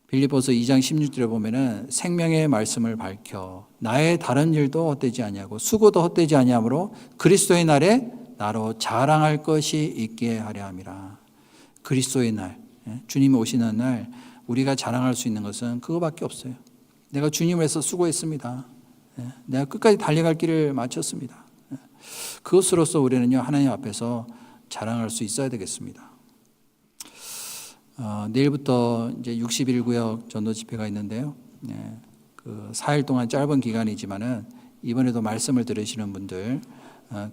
A: 빌립보서 2장 16절에 보면은 생명의 말씀을 밝혀 나의 다른 일도 헛되지 아니하고 수고도 헛되지 아니하므로 그리스도의 날에 나로 자랑할 것이 있게 하려 함이라. 그리스도의 날, 주님이 오시는 날 우리가 자랑할 수 있는 것은 그거밖에 없어요. 내가 주님을 위해서 수고했습니다. 내가 끝까지 달려갈 길을 마쳤습니다. 그것으로서 우리는요, 하나님 앞에서 자랑할 수 있어야 되겠습니다. 내일부터 이제 61구역 전도 집회가 있는데요. 그 4일 동안 짧은 기간이지만은 이번에도 말씀을 들으시는 분들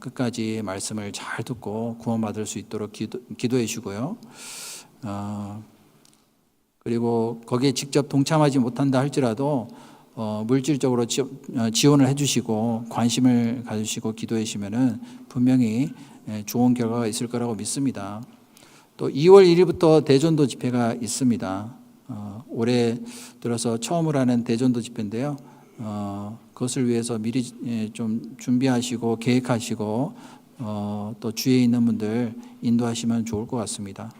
A: 끝까지 말씀을 잘 듣고 구원받을 수 있도록 기도해 주고요. 그리고 거기에 직접 동참하지 못한다 할지라도 물질적으로 지원을 해주시고 관심을 가지시고 기도해 주시면은 분명히 좋은 결과가 있을 거라고 믿습니다. 또 2월 1일부터 대전도 집회가 있습니다. 올해 들어서 처음으로 하는 대전도 집회인데요. 그것을 위해서 미리 좀 준비하시고 계획하시고 또 주위에 있는 분들 인도하시면 좋을 것 같습니다.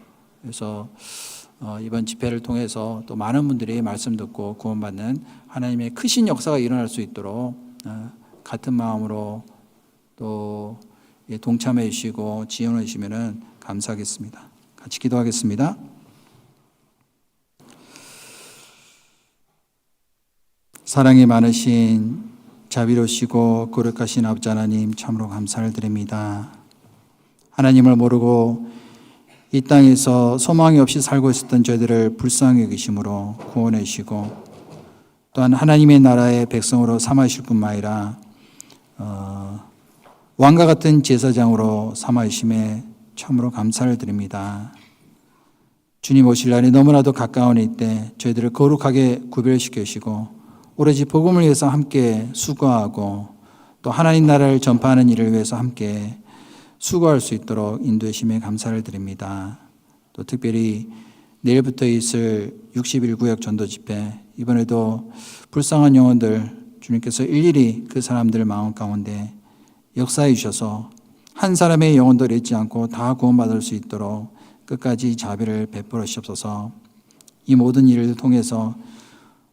A: 그래서 이번 집회를 통해서 또 많은 분들이 말씀 듣고 구원받는 하나님의 크신 역사가 일어날 수 있도록 같은 마음으로 또 동참해 주시고 지원해 주시면 감사하겠습니다. 같이 기도하겠습니다. 사랑이 많으신 자비로우시고 거룩하신 아버지 하나님 참으로 감사를 드립니다. 하나님을 모르고 이 땅에서 소망이 없이 살고 있었던 저희들을 불쌍히 여기심으로 구원해 주시고 또한 하나님의 나라의 백성으로 삼으실 뿐만 아니라 왕과 같은 제사장으로 삼으심에 참으로 감사를 드립니다. 주님 오실 날이 너무나도 가까운 이때 저희들을 거룩하게 구별시켜 주시고 오로지 복음을 위해서 함께 수고하고 또 하나님 나라를 전파하는 일을 위해서 함께 수고할 수 있도록 인도해 주심에 감사를 드립니다. 또 특별히 내일부터 있을 61구역 전도 집회, 이번에도 불쌍한 영혼들 주님께서 일일이 그 사람들 마음 가운데 역사해 주셔서 한 사람의 영혼도 잃지 않고 다 구원받을 수 있도록 끝까지 자비를 베풀어 주옵소서. 이 모든 일을 통해서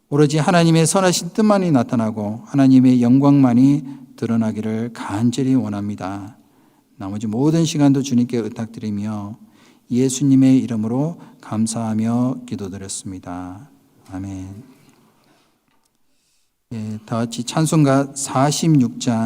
A: 오로지 하나님의 선하신 뜻만이 나타나고 하나님의 영광만이 드러나기를 간절히 원합니다. 나머지 모든 시간도 주님께 의탁드리며 예수님의 이름으로 감사하며 기도드렸습니다. 아멘. 다 같이 찬송가 46장